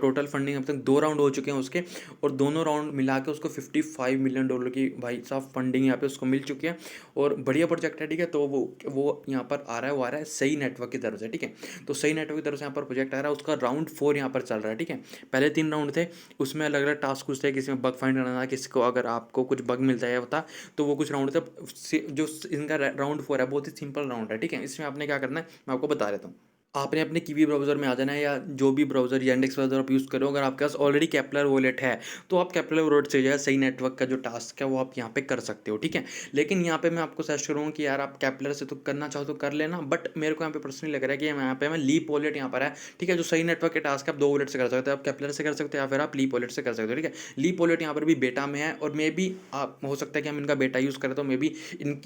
टोटल फंडिंग अब तक 2 राउंड हो चुके हैं उसके, और दोनों राउंड मिला के उसको $55 मिलियन की भाई साहब फंडिंग यहाँ पे उसको मिल चुकी है, और बढ़िया प्रोजेक्ट है। ठीक है, तो वो यहाँ पर आ रहा है, वो आ रहा है सही नेटवर्क की तरफ से। ठीक है, तो सही नेटवर्क की तरफ से यहाँ पर प्रोजेक्ट आ रहा है, उसका राउंड 4 यहाँ पर चल रहा है। ठीक है, पहले 3 राउंड थे, उसमें अलग अलग टास्क कुछ थे, किसी में बग फाइंड करना था, किसी को अगर आपको कुछ बग मिल जाए होता तो वो कुछ राउंड थे। जो इनका राउंड 4 है बहुत ही सिंपल राउंड है। ठीक है, इसमें आपने क्या करना है मैं आपको बता देता हूँ। आपने अपने कीवी ब्राउज़र में आ जाना है, या जो भी ब्राउज़र या इंडेक्स ब्राउज़र आप यूज़ करो, अगर आपके पास ऑलरेडी केपलर वॉलेट है तो आप केपलर वॉलेट से जो है सही नेटवर्क का जो टास्क है वो आप यहाँ पे कर सकते हो। ठीक है, लेकिन यहाँ पे मैं आपको सजेस्ट करूँगा कि यार आप केपलर से तो करना चाहो तो कर लेना, बट मेरे को यहाँ पे पर्सनली लग रहा है कि यहाँ पे मैं लीप वॉलेट यहाँ पर है। ठीक है, जो सही नेटवर्क के टास्क आप 2 वॉलेट से कर सकते हो, आप केपलर से कर सकते हो या फिर आप लीप वॉलेट से कर सकते हो। ठीक है, लीप वॉलेट यहाँ पर भी बेटा में है, और मे बी आप हो सकता है कि हम इनका बेटा यूज़ करें तो मे बी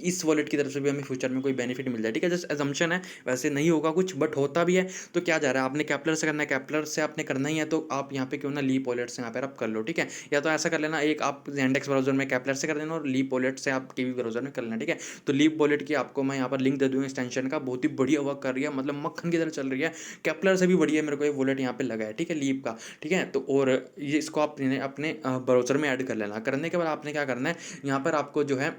इस वॉलेट की तरफ से भी हमें फ्यूचर में कोई बेनिफिट मिल जाए। ठीक है, जस्ट एजम्पशन है, वैसे नहीं होगा कुछ, बट होता भी है। तो क्या जा रहा है, आपने केपलर से करना है, केपलर से आपने करना ही है तो आप यहाँ पे क्यों ना लीप वॉलेट से यहाँ पर आप कर लो। ठीक है, या तो ऐसा कर लेना, एक आप इंडेक्स ब्राउजर में केपलर से कर देना और लीप वॉलेट से आप कीवी ब्राउजर में कर लेना। ठीक है, तो लीप वॉलेट की आपको मैं यहाँ पर लिंक दे दूँगा एक्सटेंशन का, बहुत ही बढ़िया वर्क कर रही है, मतलब मक्खन की तरह चल रही है, केपलर से भी बढ़िया मेरे को ये वॉलेट यहाँ पे लगा है। ठीक है, लीप का। ठीक है, तो और ये इसको आप अपने ब्राउजर में ऐड कर लेना। करने के बाद आपने क्या करना है, यहाँ पर आपको जो है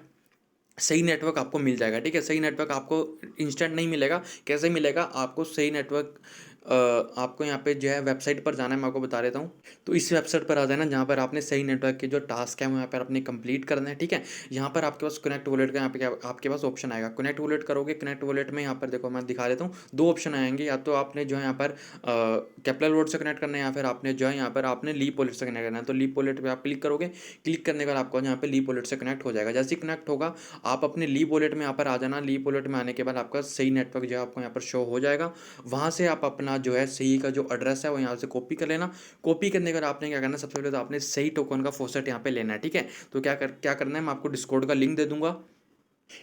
सही नेटवर्क आपको मिल जाएगा। ठीक है, सही नेटवर्क आपको इंस्टेंट नहीं मिलेगा, कैसे मिलेगा आपको सही नेटवर्क, आपको यहाँ पे जो है वेबसाइट पर जाना है, मैं आपको बता देता हूँ। तो इस वेबसाइट पर आ जाना जहाँ पर आपने सही नेटवर्क के जो टास्क है वो यहाँ पर अपने कंप्लीट करना है। ठीक है, यहाँ पर आपके पास कनेक्ट वॉलेट का यहाँ पे आपके पास ऑप्शन आएगा, कनेक्ट वॉलेट करोगे। कनेक्ट वॉलेट में यहाँ पर देखो मैं दिखा देता हूँ, 2 ऑप्शन आएंगे, या तो आपने जो है यहाँ पर केपलर वॉलेट से कनेक्ट करना है, या फिर आपने जो है यहाँ पर आपने लीप वॉलेट से कनेक्ट करना है। तो लीप वॉलेट पर आप क्लिक करोगे, क्लिक करने के बाद आपको यहाँ पे लीप वॉलेट से कनेक्ट हो जाएगा। जैसे ही कनेक्ट होगा आप अपने लीप वॉलेट में यहाँ पर आ जाना। लीप वॉलेट में आने के बाद आपका सही नेटवर्क जो है आपको यहाँ पर शो हो जाएगा। वहाँ से आप अपना जो है सही का जो एड्रेस है वो यहाँ से कॉपी कर लेना। कॉपी करने के बाद आपने क्या करना है, सबसे पहले तो आपने सही टोकन का फॉसेट यहाँ पे लेना है। ठीक है, तो क्या करना है, मैं आपको डिस्कॉर्ड का लिंक दे दूंगा।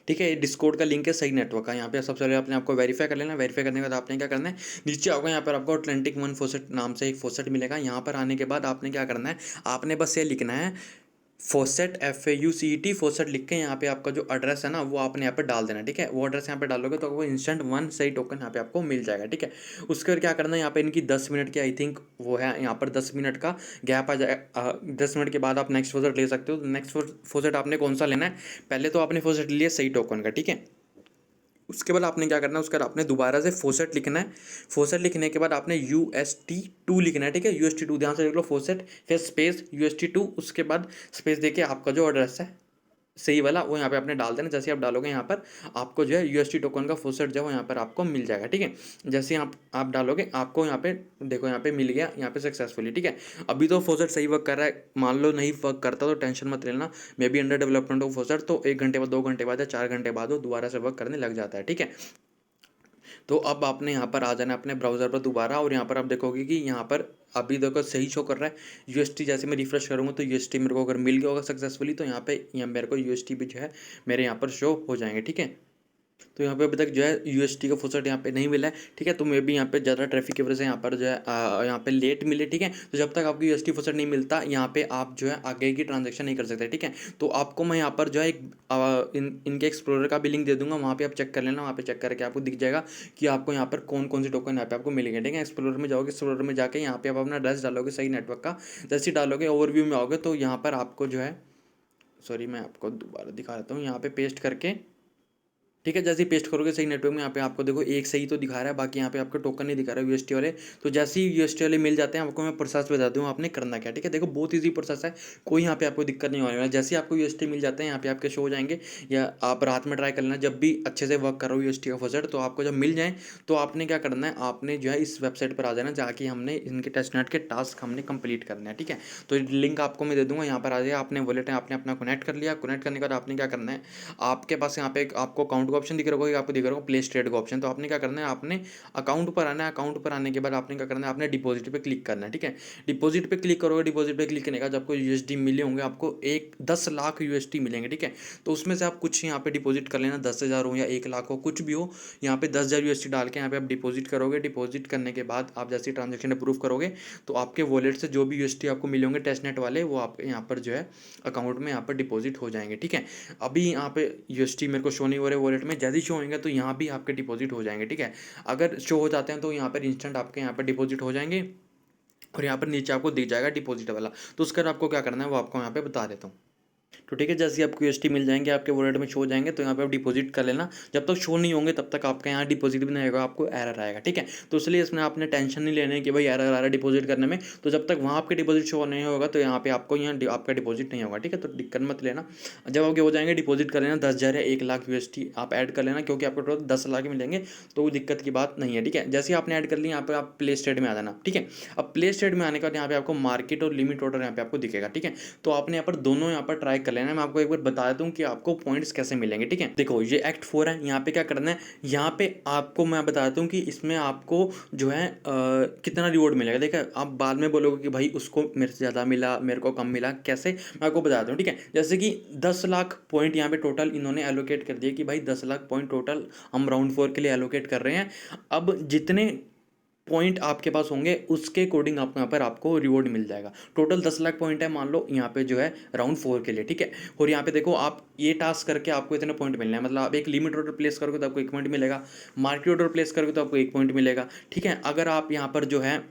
ठीक है, डिस्कॉर्ड का लिंक है सही नेटवर्क का। यहाँ पे सबसे पहले आपने आपको वेरीफाई कर लेना। वेरीफाई करने के बाद आपने क्या करना है, नीचे आओगे यहाँ पर आपको अटलांटिक वन फॉसेट नाम से एक फॉसेट मिलेगा। यहाँ पर आने के बाद आपने क्या करना है, आपने बस ये लिखना है फॉसेट FAUCET फॉसेट लिख के यहाँ पे आपका जो एड्रेस है ना वो आपने यहाँ पे डाल देना। ठीक है, वो एड्रेस यहाँ पे डालोगे तो वो इंस्टेंट 1 सही टोकन यहाँ पे आपको मिल जाएगा। ठीक है, उसके बाद क्या करना है, यहाँ पे इनकी 10 मिनट की आई थिंक वो है, यहाँ पर 10 मिनट का गैप आ जाए। 10 मिनट के बाद आप नेक्स्ट फॉसेट ले सकते हो। नेक्स्ट फॉसेट आपने कौन सा लेना है, पहले तो आपने फॉसेट लिया सही टोकन का। ठीक है, उसके बाद आपने क्या करना है, उसके बाद आपने दोबारा से फॉसेट लिखना है। फॉसेट लिखने के बाद आपने UST2 लिखना है। ठीक है, UST2 ध्यान से लिख लो, फॉसेट फिर स्पेस UST2, उसके बाद स्पेस देके आपका जो एड्रेस है सही वाला वो यहाँ पे आपने डाल देना। जैसे आप डालोगे यहाँ पर आपको जो है UST टोकन का फॉसेट जो है यहाँ पर आपको मिल जाएगा। ठीक है, जैसे आप डालोगे आपको यहाँ पे देखो यहाँ पे मिल गया यहाँ पे सक्सेसफुली। ठीक है, अभी तो फॉसेट सही वर्क कर रहा है, मान लो नहीं वर्क करता तो टेंशन मत लेना, मे बी अंडर डेवलपमेंट हो फॉसेट, तो 1 घंटे बाद 2 घंटे बाद या 4 घंटे बाद वो दोबारा से वर्क करने लग जाता है। ठीक है, तो अब आपने यहाँ पर आ जाना अपने ब्राउज़र पर दोबारा, और यहाँ पर आप देखोगे कि यहाँ पर अभी देखो सही शो कर रहा है UST। जैसे मैं रिफ्रेश करूँगा तो UST मेरे को अगर मिल गया होगा सक्सेसफुली, तो यहाँ पे मेरे को UST भी जो है मेरे यहाँ पर शो हो जाएंगे। ठीक है, तो यहाँ पे अभी तक जो है UST का फॉसेट यहाँ पे नहीं मिला है। ठीक है, तो मे भी यहाँ पे ज़्यादा ट्रैफिक की वजह से यहाँ पर जो है यहाँ पे लेट मिले। ठीक है, तो जब तक आपको UST फॉसेट नहीं मिलता यहाँ पे आप जो है आगे की ट्रांजेक्शन नहीं कर सकते। ठीक है, तो आपको मैं यहाँ पर जो है इनके एक्सप्लोरर का भी लिंक दे दूंगा, वहाँ पे आप चेक कर लेना। वहाँ पे चेक करके आपको दिख जाएगा कि आपको यहाँ पर कौन कौन से टोकन यहाँ पे आपको मिलेंगे। ठीक है, एक्सप्लोरर में जाओगे, एक्सप्लोरर में जाके यहाँ पे आप अपना एड्रेस डालोगे सही नेटवर्क का। जैसे ही डालोगे ओवरव्यू में आओगे तो यहाँ पर आपको जो है, सॉरी मैं आपको दोबारा दिखा देता हूँ, यहाँ पे पेस्ट करके। ठीक है, जैसे ही पेस्ट करोगे सही नेटवर्क में यहाँ पे आपको देखो एक सही तो दिखा रहा है, बाकी यहाँ पे आपको टोकन नहीं दिखा रहा है UST वाले। तो जैसे ही UST वाले मिल जाते हैं आपको मैं प्रोसेस बता दूँ आपने करना क्या। ठीक है, देखो बहुत ईजी प्रोसेस है, कोई यहाँ पे आपको दिक्कत नहीं होने वाली। जैसे ही आपको UST मिल जाते हैं यहाँ पे आपके शो हो जाएंगे, या आप रात में ट्राई कर लेना जब भी अच्छे से वर्क कर रहा हो UST का फॉसेट। तो आपको जब मिल जाए तो आपने क्या करना है, आपने जो है इस वेबसाइट पर आ जाना जाके हमने इनके टेस्टनेट के टास्क हमने कंप्लीट करना है। ठीक है, तो लिंक आपको मैं दे दूंगा, यहाँ पर आ जाए। आपने वॉलेट है आपने अपना कनेक्ट कर लिया, कनेक्ट करने के बाद आपने क्या करना है, आपके पास यहाँ पे आपको अकाउंट का ऑप्शन दिख रहा होगा, आपको दिख रहा होगा प्लेस ट्रेड का ऑप्शन। तो आपने क्या करना है, आपने अकाउंट पर आना है। अकाउंट पर आने के बाद आपने क्या करना है, आपने डिपॉजिट पे क्लिक करना है। ठीक है, डिपॉजिट पे क्लिक करोगे, डिपॉजिट पे क्लिक करने का जब आपको USD मिले होंगे, आपको 10 लाख USD मिलेंगे। ठीक है, तो उसमें से आप कुछ यहाँ पे डिपॉजिट कर लेना, 10,000 हो या 1 लाख हो, कुछ भी हो। यहाँ पे 10,000 USD डाल के यहाँ पे आप डिपॉजिट करोगे। डिपॉजिट करने के बाद आप जैसे ट्रांजेक्शन अप्रूव करोगे तो आपके वॉलेट से जो भी USD आपको मिले होंगे टेस्टनेट वाले, वो आपके यहाँ पर जो है अकाउंट में यहाँ पर डिपॉजिट हो जाएंगे। ठीक है, अभी यहाँ पे USD मेरे को शो नहीं हो रहे वॉलेट वॉलेट में जैसे ही शो होंगे तो यहाँ भी आपके डिपॉजिट हो जाएंगे, ठीक है। अगर शो हो जाते हैं तो यहाँ पर इंस्टेंट आपके यहाँ पर डिपॉजिट हो जाएंगे और यहाँ पर नीचे आपको दिख जाएगा डिपॉजिट वाला। तो उसका आपको क्या करना है वो आपको यहाँ पे बता देता हूँ। तो ठीक है, जैसे ही आपको यूएसटी मिल जाएंगे आपके वॉलेट में शो हो जाएंगे तो यहाँ पे आप डिपॉजिट कर लेना। जब तक शो नहीं होंगे तब तक आपका यहाँ डिपॉजिट भी नहीं होगा, आपको एरर आएगा, ठीक है। तो इसलिए इसमें आपने टेंशन नहीं लेना है कि भाई एरर आ रहा है डिपॉजिट करने में, तो जब तक वहाँ आपके डिपॉजिट शो नहीं होगा तो यहाँ पे आपको यहाँ आपका डिपॉजिट नहीं होगा, ठीक है। तो दिक्कत मत लेना। जब आपके हो जाएंगे डिपॉजिट कर लेना 10,000 या 1,00,000 यूएसटी आप ऐड कर लेना, क्योंकि आपको टोटल 10 लाख मिलेंगे तो वो दिक्कत की बात नहीं है, ठीक है। जैसे ही आपने ऐड कर लिया यहाँ पे आप प्ले स्टेट में आ जाना, ठीक है। अब प्ले स्टेट में आने के बाद यहाँ पे आपको मार्केट और लिमिट ऑर्डर यहाँ पे आपको दिखेगा, ठीक है। तो आपने यहाँ पर दोनों यहाँ पर ट्राई कर लेना है। मैं आपको एक बार बता देता हूँ कि आपको पॉइंट्स कैसे मिलेंगे, ठीक है। देखो ये एक्ट 4 है, यहाँ पे क्या करना है, यहाँ पे आपको मैं बताता हूँ कि इसमें आपको जो है कितना रिवॉर्ड मिलेगा। देखा, आप बाद में बोलोगे कि भाई उसको मेरे से ज़्यादा मिला, मेरे को कम मिला, कैसे, मैं आपको बताता हूँ, ठीक है। जैसे कि 10 लाख पॉइंट यहाँ पे टोटल इन्होंने एलोकेट कर दिया कि भाई 10 लाख पॉइंट टोटल हम राउंड 4 के लिए एलोकेट कर रहे हैं। अब जितने पॉइंट आपके पास होंगे उसके अकॉर्डिंग आपको यहाँ पर आपको रिवॉर्ड मिल जाएगा। टोटल 10 लाख पॉइंट है मान लो यहाँ पे जो है राउंड 4 के लिए, ठीक है। और यहाँ पे देखो आप ये टास्क करके आपको इतने पॉइंट मिलने हैं, मतलब आप एक लिमिट ऑर्डर प्लेस करोगे तो आपको 1 पॉइंट मिलेगा, मार्केट ऑर्डर प्लेस करोगे तो आपको 1 पॉइंट मिलेगा, ठीक है। अगर आप यहाँ पर जो है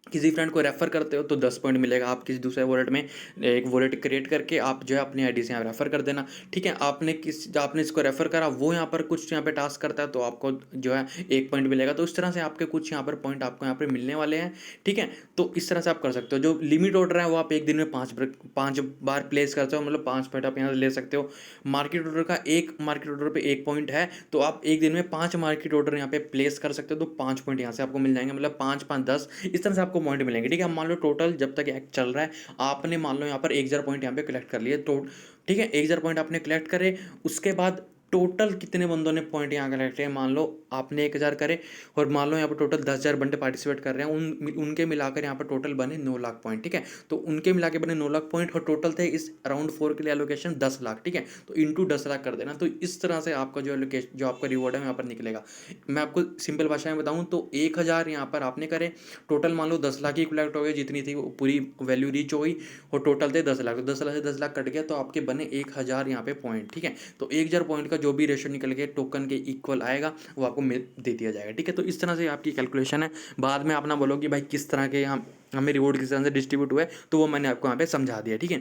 किसी फ्रेंड को रेफर करते हो तो 10 पॉइंट मिलेगा। आप किसी दूसरे वॉलेट में एक वॉलेट क्रिएट करके आप जो है अपनी आईडी से यहाँ रेफर कर देना, ठीक है। आपने इसको रेफर करा, वो यहाँ पर कुछ यहाँ पे टास्क करता है तो आपको जो है 1 पॉइंट मिलेगा। तो इस तरह से आपके कुछ यहाँ पर पॉइंट आपको यहाँ पर मिलने वाले हैं, ठीक है। तो इस तरह से आप कर सकते हो। जो लिमिट ऑर्डर है वो आप एक दिन में 5 बार प्लेस करते हो, मतलब 5 पॉइंट आप यहाँ ले सकते हो। मार्केट ऑर्डर का एक मार्केट ऑर्डर पर 1 पॉइंट है तो आप एक दिन में 5 मार्केट ऑर्डर यहाँ पे प्लेस कर सकते हो, तो 5 पॉइंट यहाँ से आपको मिल जाएंगे, मतलब 5 5 10 इस तरह से आपको पॉइंट मिलेंगे, ठीक है। मान लो टोटल जब तक एक्ट चल रहा है आपने मान लो यहाँ पर 1,000 पॉइंट यहाँ पे कलेक्ट कर लिए, तो ठीक है 1,000 पॉइंट आपने कलेक्ट करे। उसके बाद टोटल कितने बंदों ने पॉइंट यहाँ कलेक्ट किए, मान लो आपने 1,000 करे और मान लो यहाँ पर टोटल 10,000 बंदे पार्टिसिपेट कर रहे हैं, उनके मिलाकर यहाँ पर टोटल बने 9 लाख पॉइंट, ठीक है। तो उनके मिला के बने 9 लाख पॉइंट और टोटल थे इस राउंड 4 के लिए एलोकेशन 10 लाख, ठीक है। तो इंटू 10 लाख कर देना, तो इस तरह से आपका जो एलोकेशन जो आपका रिवॉर्ड है यहाँ पर निकलेगा। मैं आपको सिंपल भाषा में बताऊँ तो 1,000 यहाँ पर आपने करे, टोटल मान लो 10 लाख ही कलेक्ट हो गए, जितनी थी वो पूरी वैल्यू रीच हो गई और टोटल थे 10 लाख, तो 10 लाख से 10 लाख कट गया तो आपके बने 1,000 यहाँ पे पॉइंट, ठीक है। तो 1,000 पॉइंट का जो भी रेशियो निकल के टोकन के इक्वल आएगा वो आपको दे दिया जाएगा, ठीक है। तो इस तरह से आपकी कैलकुलेशन है। बाद में आप ना बोलो कि भाई किस तरह के हमें रिवॉर्ड किस तरह से डिस्ट्रीब्यूट हुए, तो वो मैंने आपको यहाँ पे समझा दिया, ठीक है।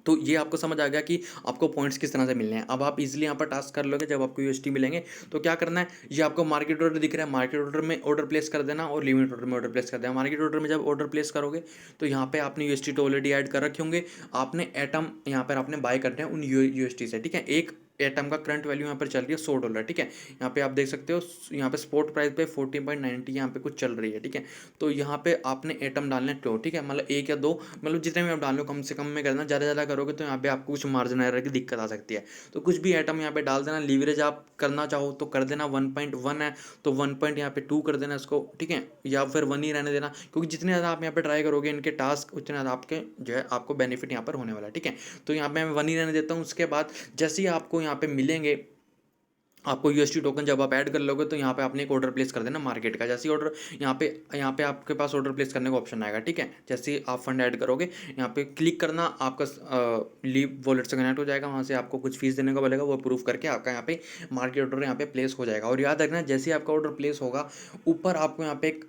तो ये आपको समझ आ गया कि आपको पॉइंट्स किस तरह से मिलने हैं। अब आप इजीली यहाँ पर टास्क कर लोगे। जब आपको यूएसटी मिलेंगे तो क्या करना है, ये आपको मार्केट ऑर्डर दिख रहा है, मार्केट ऑर्डर में ऑर्डर प्लेस कर देना और लिमिट ऑर्डर में ऑर्डर प्लेस कर देना। मार्केट ऑर्डर में जब ऑर्डर प्लेस करोगे तो यहाँ पे आपने यूएसटी तो ऑलरेडी ऐड कर रखे होंगे, आपने एटम यहाँ पर आपने बाय करने हैं उन यूएसटी से, ठीक है। एक एटम का करंट वैल्यू यहाँ पर चल रही है $100, ठीक है। यहाँ पे आप देख सकते हो यहाँ पे स्पॉट प्राइस पे 14.90 यहाँ पे कुछ चल रही है, ठीक है। तो यहाँ पे आपने एटम डालने तो ठीक है, मतलब 1 या 2, मतलब जितने भी आप डाल लो कम से कम में करना। ज़्यादा करोगे तो यहाँ पे आपको कुछ मार्जिन एरर की दिक्कत आ सकती है। तो कुछ भी एटम यहाँ पे डाल देना। लीवरेज आप करना चाहो तो कर देना, 1.1 है तो 1 पॉइंट यहाँ पे 2 कर देना इसको, ठीक है, या फिर 1 ही रहने देना, क्योंकि जितने ज़्यादा आप यहाँ पे ट्राई करोगे इनके टास्क उतने ज़्यादा आपके जो है आपको बेनिफिट यहाँ पर होने वाला है, ठीक है। तो यहाँ पे मैं 1 ही रहने देता हूँ। उसके बाद जैसे ही आपको यहाँ पे मिलेंगे आपको यूएसटी टोकन जब आप ऐड कर लोगे तो यहाँ पे आपने एक ऑर्डर प्लेस कर देना मार्केट का। जैसे ही ऑर्डर यहाँ पे आपके पास ऑर्डर प्लेस करने का ऑप्शन आएगा, ठीक है। जैसे ही आप फंड ऐड करोगे यहाँ पे क्लिक करना, आपका लीव वॉलेट से कनेक्ट हो जाएगा, वहाँ से आपको कुछ फीस देने को बोलेगा, वो अप्रूव करके आपका यहाँ पे मार्केट ऑर्डर यहाँ पे प्लेस हो जाएगा। और याद रखना जैसे ही आपका ऑर्डर प्लेस होगा ऊपर आपको यहाँ पे एक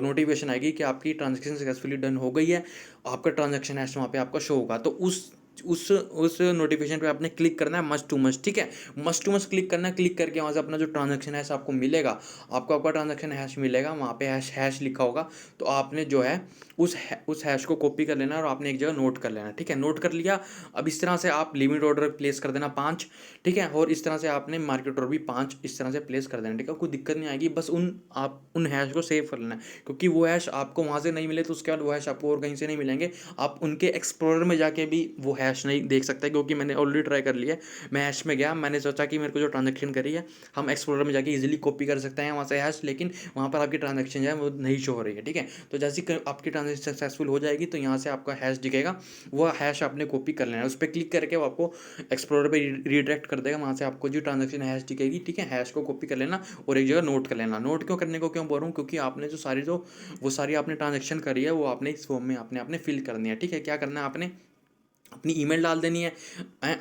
नोटिफिकेशन आएगी कि आपकी ट्रांजेक्शन सक्सेसफुली डन हो गई है, आपका ट्रांजेक्शन हैश वहाँ पे आपका शो होगा। तो उस नोटिफिकेशन पे आपने क्लिक करना है मस्ट टू मस्ट, ठीक है। मस्ट टू मस्ट क्लिक करना है। क्लिक करके वहाँ से अपना जो ट्रांजैक्शन हैश आपको मिलेगा, आपका ट्रांजैक्शन हैश मिलेगा, वहाँ पे हैश लिखा होगा, तो आपने जो है उस हैश को कॉपी कर लेना और आपने एक जगह नोट कर लेना, ठीक है। नोट कर लिया। अब इस तरह से आप लिमिट ऑर्डर प्लेस कर देना 5, ठीक है। और इस तरह से आपने मार्केट ऑर्डर भी 5 इस तरह से प्लेस कर देना, ठीक है। कोई दिक्कत नहीं आएगी, बस आप उन हैश को सेव कर लेना, क्योंकि वो हैश आपको वहाँ से नहीं मिले तो उसके बाद वो हैश आपको और कहीं से नहीं मिलेंगे। आप उनके एक्सप्लोरर में जाके भी वो हैश नहीं देख सकते, क्योंकि मैंने ऑलरेडी ट्राई कर लिया है। मैं हैश में गया, मैंने सोचा कि मेरे को जो ट्रांजैक्शन करी है हम एक्सप्लोरर में जाके इजीली कॉपी कर सकते हैं वहाँ से हैश, लेकिन वहाँ पर आपकी ट्रांजैक्शन जो है वो नहीं शो हो रही है, ठीक है। तो जैसे कि आपकी ट्रांजैक्शन सक्सेसफुल हो जाएगी तो यहाँ से आपका हैश दिखेगा, वो हैश आपने कॉपी कर लेना है। उस पर क्लिक करके वो आपको एक्सप्लोरर पे रीडायरेक्ट कर देगा, वहाँ से आपको जो ट्रांजैक्शन हैश दिखेगी, ठीक है। हैश को कॉपी कर लेना और एक जगह नोट कर लेना। नोट क्यों करने को क्यों बोल रहा हूँ, क्योंकि आपने वो सारी आपने ट्रांजैक्शन करी है वो आपने इस फॉर्म में आपने फिल करनी है, ठीक है। क्या करना है आपने अपनी ईमेल डाल देनी है,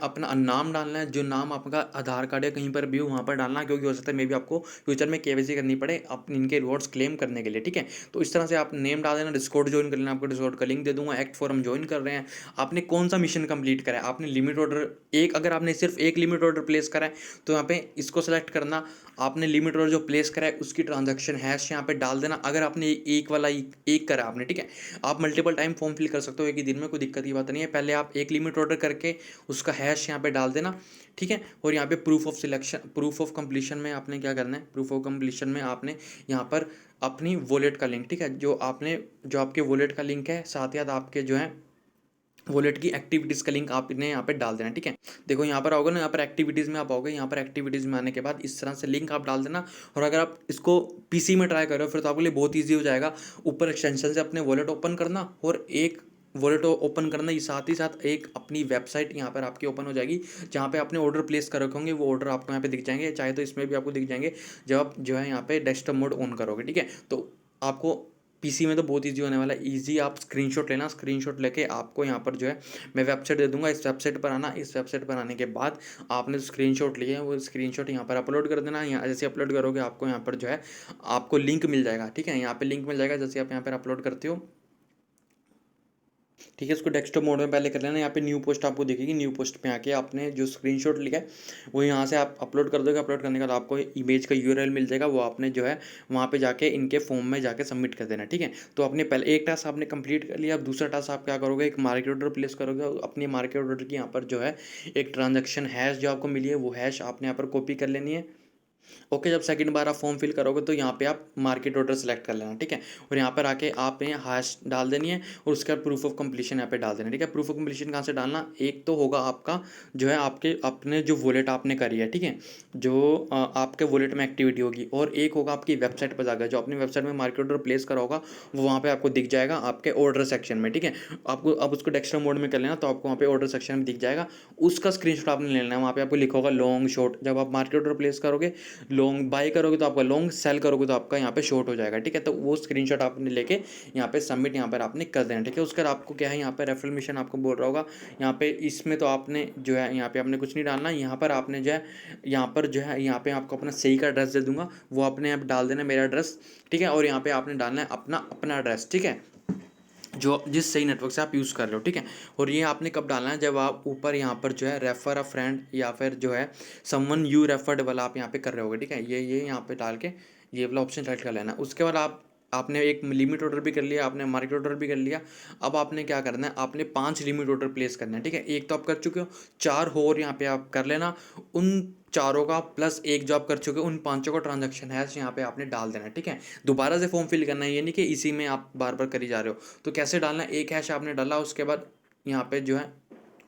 अपना नाम डालना है, जो नाम आपका आधार कार्ड या कहीं पर भी हो वहाँ पर डालना है, क्योंकि हो सकता है मे बी आपको फ्यूचर में केवाईसी करनी पड़े अपने इनके रिवॉर्ड्स क्लेम करने के लिए, ठीक है। तो इस तरह से आप नेम डाल देना, डिस्कॉर्ड ज्वाइन कर लेना, आपको डिस्कॉर्ड का लिंक दे दूंगा, एक्ट फॉरम ज्वाइन कर रहे हैं। आपने कौन सा मिशन कंप्लीट करा है, आपने लिमिट ऑर्डर एक, अगर आपने सिर्फ एक लिमिट ऑर्डर प्लेस करा है तो यहाँ पे इसको सेलेक्ट करना, आपने लिमिट ऑर्डर जो प्लेस करा है उसकी ट्रांजैक्शन हैश यहाँ पे डाल देना। अगर आपने एक वाला एक करा आपने, ठीक है, आप मल्टीपल टाइम फॉर्म फिल कर सकते हो एक ही दिन में, कोई दिक्कत की बात नहीं है। पहले आप एक लिमिट ऑर्डर करके उसका हैश यहाँ पे डाल देना, ठीक है। और यहाँ पे proof of selection, proof of completion में आपने क्या करना है, प्रूफ ऑफ कंप्लीशन में आपने यहाँ पर अपनी वॉलेट का लिंक, ठीक है, जो आपके वॉलेट का लिंक है, साथ ही साथ आपके जो है वॉलेट की एक्टिविटीज़ का लिंक आपने यहाँ पे डाल देना, ठीक है। देखो यहाँ पर आओगे ना, यहाँ पर एक्टिविटीज़ में आप आओगे, यहाँ पर एक्टिविटीज़ में आने के बाद इस तरह से लिंक आप डाल देना। और अगर आप इसको पीसी में ट्राई करो फिर तो आपके लिए बहुत ईजी हो जाएगा। ऊपर एक्सटेंशन से अपने वॉलेट ओपन करना और एक वॉलेट ओपन करना, ये साथ ही साथ एक अपनी वेबसाइट यहाँ पर आपकी ओपन हो जाएगी, जहाँ पे आपने ऑर्डर प्लेस कर रखे होंगे, वो ऑर्डर आपको यहाँ पे दिख जाएंगे, चाहे तो इसमें भी आपको दिख जाएंगे जब आप जो है यहाँ पे डेस्कटॉप मोड ऑन करोगे, ठीक है। तो आपको पीसी में तो बहुत इजी होने वाला है, इजी। आप स्क्रीनशॉट लेना, स्क्रीनशॉट लेके आपको यहाँ पर जो है मैं वेबसाइट दे दूंगा, इस वेबसाइट पर आना, इस वेबसाइट पर आने के बाद आपने जो स्क्रीनशॉट लिए हैं वो स्क्रीनशॉट यहाँ पर अपलोड कर देना। यहाँ जैसे अपलोड करोगे आपको यहाँ पर जो है आपको लिंक मिल जाएगा, ठीक है, यहाँ पे लिंक मिल जाएगा जैसे आप यहाँ पर अपलोड करते हो, ठीक है। इसको डेस्कटॉप मोड में पहले कर लेना। यहाँ पे न्यू पोस्ट आपको दिखेगी, न्यू पोस्ट पे आके आपने जो स्क्रीनशॉट लिया है वो यहाँ से आप अपलोड कर दोगे। अपलोड करने के बाद आपको इमेज का यूआरएल मिल जाएगा, वो आपने जो है वहाँ पे जाके इनके फॉर्म में जाके सबमिट कर देना, ठीक है। तो आपने पहले एक टास्क आपने कंप्लीट कर लिया, अब दूसरा टास्क आप क्या करोगे, एक मार्केट ऑर्डर प्लेस करोगे। अपनी मार्केट ऑर्डर की यहाँ पर जो है एक ट्रांजेक्शन हैश जो आपको मिली है वो हैश आपने यहाँ पर कॉपी कर लेनी है। ओके, जब सेकंड बार आप फॉर्म फिल करोगे तो यहाँ पे आप मार्केट ऑर्डर सेलेक्ट कर लेना, ठीक है। और यहाँ पर आके आप यहाँ हैश डाल देनी है और उसका प्रूफ ऑफ कंप्लीशन यहाँ पे डाल देना, ठीक है। प्रूफ ऑफ कंप्लीशन कहाँ से डालना, एक तो होगा आपका जो है आपके अपने जो वॉलेट आपने करी है, ठीक है, जो आपके वॉलेट में एक्टिविटी होगी, और एक होगा आपकी वेबसाइट पर जाकर जो अपनी वेबसाइट में मार्केट ऑर्डर प्लेस करा होगा वो वहाँ पे आपको दिख जाएगा आपके ऑर्डर सेक्शन में, ठीक है। आपको अब उसको डेस्कटॉप मोड में कर लेना तो आपको वहाँ पे ऑर्डर सेक्शन में दिख जाएगा, उसका स्क्रीनशॉट आपने ले लेना है। वहाँ पे आपको लिखा होगा लॉन्ग शॉर्ट, जब आप मार्केट ऑर्डर प्लेस करोगे, लॉन्ग बाई करोगे तो आपका लॉन्ग, सेल करोगे तो आपका यहाँ पे शॉर्ट हो जाएगा, ठीक है। तो वो स्क्रीनशॉट आपने लेके यहाँ पे सबमिट यहाँ पर आपने कर देना, ठीक है। उसके बाद आपको क्या है, यहाँ पे रेफरल मिशन आपको बोल रहा होगा, यहाँ पे इसमें तो आपने जो है यहाँ पे आपने कुछ नहीं डालना, यहाँ पर आपने जो है यहाँ पर जो है यहाँ पे आपको अपना सही का एड्रेस दे दूंगा, वो आपने यहाँ डाल देना मेरा एड्रेस, ठीक है। और यहाँ पे आपने डालना है अपना एड्रेस, ठीक है, जो जिस सही नेटवर्क से आप यूज़ कर रहे हो, ठीक है। और ये आपने कब डालना है, जब आप ऊपर यहाँ पर जो है रेफर अ फ्रेंड या फिर जो है समवन यू रेफर्ड वाला आप यहाँ पे कर रहे होगे, ठीक है। ये यहाँ पे डाल के ये वाला ऑप्शन सेलेक्ट कर लेना। उसके बाद आपने एक लिमिट ऑर्डर भी कर लिया, आपने मार्केट ऑर्डर भी कर लिया। अब आपने क्या करना है, आपने 5 लिमिट ऑर्डर प्लेस करना है, ठीक है। एक तो आप कर चुके हो, 4 और यहाँ पे आप कर लेना। उन चारों का प्लस एक जो आप कर चुके हो, उन 5 का ट्रांजैक्शन हैश यहाँ पे आपने डाल देना है, ठीक है। दोबारा से फॉर्म फिल करना है, ये नहीं कि इसी में आप बार बार करी जा रहे हो। तो कैसे डालना है, एक हैश आपने डाला, उसके बाद यहाँ पे जो है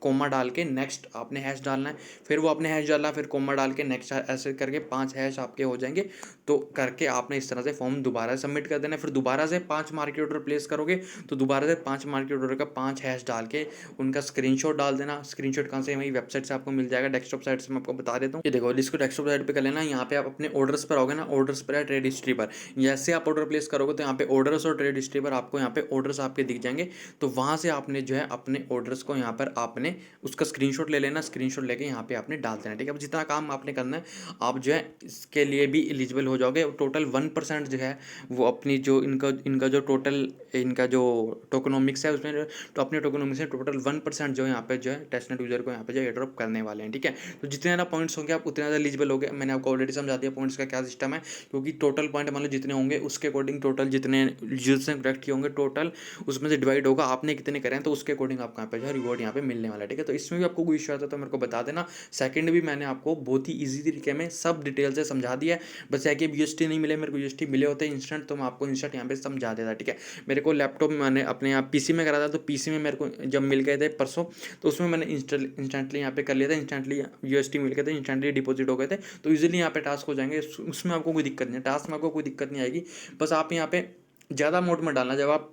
कोमा डाल के नेक्स्ट आपने हैश डालना है, फिर वो आपने हैश डालना, फिर कोमा डाल के नेक्स्ट, ऐसे करके 5 हैश आपके हो जाएंगे। तो करके आपने इस तरह से फॉर्म दोबारा सबमिट कर देना है। फिर दोबारा से 5 मार्केट ऑर्डर प्लेस करोगे तो दोबारा से 5 मार्केट ऑर्डर का 5 हैश डाल के उनका स्क्रीनशॉट डाल देना। स्क्रीनशॉट कहाँ से, वही वेबसाइट से आपको मिल जाएगा, डेस्कटॉप साइट से मैं आपको बता देता हूँ। ये देखो, इसको डेस्कटॉप साइट पर कर लेना। यहाँ पे आप अपने ऑर्डर्स पर आओगे ना, ऑर्डर्स पर है ट्रेड हिस्ट्री पर, जैसे आप ऑर्डर प्लेस करोगे तो यहाँ पे ऑर्डर्स और ट्रेड हिस्ट्री पर आपको यहाँ पे ऑर्डर्स आपके दिख जाएंगे। तो वहाँ से आपने जो है अपने ऑर्डर्स को यहाँ पर आपने उसका स्क्रीनशॉट ले लेना, स्क्रीनशॉट लेके यहाँ पे आपने डाल देना, ठीक है। अब जितना काम आपने करना है, आप जो है इसके लिए भी एलिजिबल हो जाओगे। टोटल 1% जो है वो अपनी जो इनका जो टोटल इनका जो टोकनोमिक्स है उसमें, तो अपने टोकनोमिक्स में टोटल 1% जो है यहाँ पे जो है टेस्टनेट यूजर को यहाँ पे जो एयर ड्रॉप करने वाले हैं, ठीक है। तो जितने ज़्यादा पॉइंट्स होंगे आप उतने ज़्यादा एलिजिबल हो गए। मैंने आपको ऑलरेडी समझा दिया पॉइंट्स का क्या सिस्टम है, क्योंकि टोटल पॉइंट मान लो जितने होंगे उसके अकॉर्डिंग टोटल जितने यूजर्स ने करेक्ट किए होंगे टोटल उसमें से डिवाइड होगा, आपने कितने करें तो उसके अकॉर्डिंग आपको यहाँ पे जो है रिवॉर्ड यहाँ पे मिलने वाला है, ठीक है। तो इसमें भी आपको कोई इशू आता है तो मेरे को बता देना। सेकंड भी मैंने आपको बहुत ही इजी तरीके में सब डिटेल से समझा दिया है। बस है कि यूएसटी नहीं मिले, मेरे को यूएसटी मिले होते इंस्टेंट तो मैं आपको इंस्टेंट यहाँ पे समझा देता, ठीक है। मेरे को लैपटॉप में मैंने अपने यहाँ पीसी में करा था, तो पीसी में मेरे को जब मिल गए थे परसों, तो उसमें मैंने इंस्टेंटली यहाँ पे कर लिया था, इंस्टेंटली यूएसटी मिल गए थे, इंस्टेंटली डिपॉजिट हो गए थे। तो ईजिली यहाँ पे टास्क हो जाएंगे, उसमें आपको कोई दिक्कत नहीं है, टास्क में आपको कोई दिक्कत नहीं आएगी। बस आप यहाँ पे ज़्यादा अमाउंट में डालना, जब आप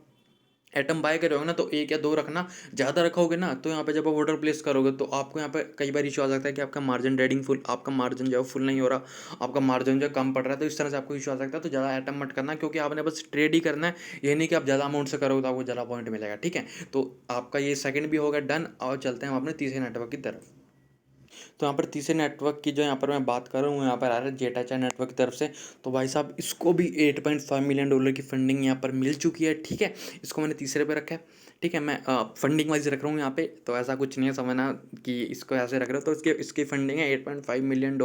एटम बाय करोगे ना तो 1 या 2 रखना, ज़्यादा रखोगे ना तो यहाँ पे जब आप ऑर्डर प्लेस करोगे तो आपको यहाँ पे कई बार इशू आ सकता है कि आपका मार्जिन ट्रेडिंग फुल, आपका मार्जिन जो है फुल नहीं हो रहा, आपका मार्जिन जो है कम पड़ रहा है, तो इस तरह से आपको इशू आ सकता है। तो ज़्यादा एटम मत करना, क्योंकि आपने बस ट्रेड ही करना है, ये नहीं कि आप ज़्यादा अमाउंट से करोगे तो आपको ज़्यादा पॉइंट मिलेगा, ठीक है। तो आपका ये सेकंड भी होगा डन, और चलते हैं हम अपने तीसरे नेटवर्क की तरफ। तो यहाँ पर तीसरे नेटवर्क की जो यहाँ पर मैं बात कर रहा हूँ, यहाँ पर आ रहा है जेटाचा नेटवर्क की तरफ से। तो भाई साहब इसको भी $8.5 मिलियन की फंडिंग यहाँ पर मिल चुकी है, ठीक है। इसको मैंने तीसरे पे रखा है, ठीक है। मैं फंडिंग वाइज रख रहा हूँ यहाँ पे, तो ऐसा कुछ नहीं है समझना कि इसको ऐसे रख रहे हो। तो इसकी फंडिंग है $8.5 मिलियन।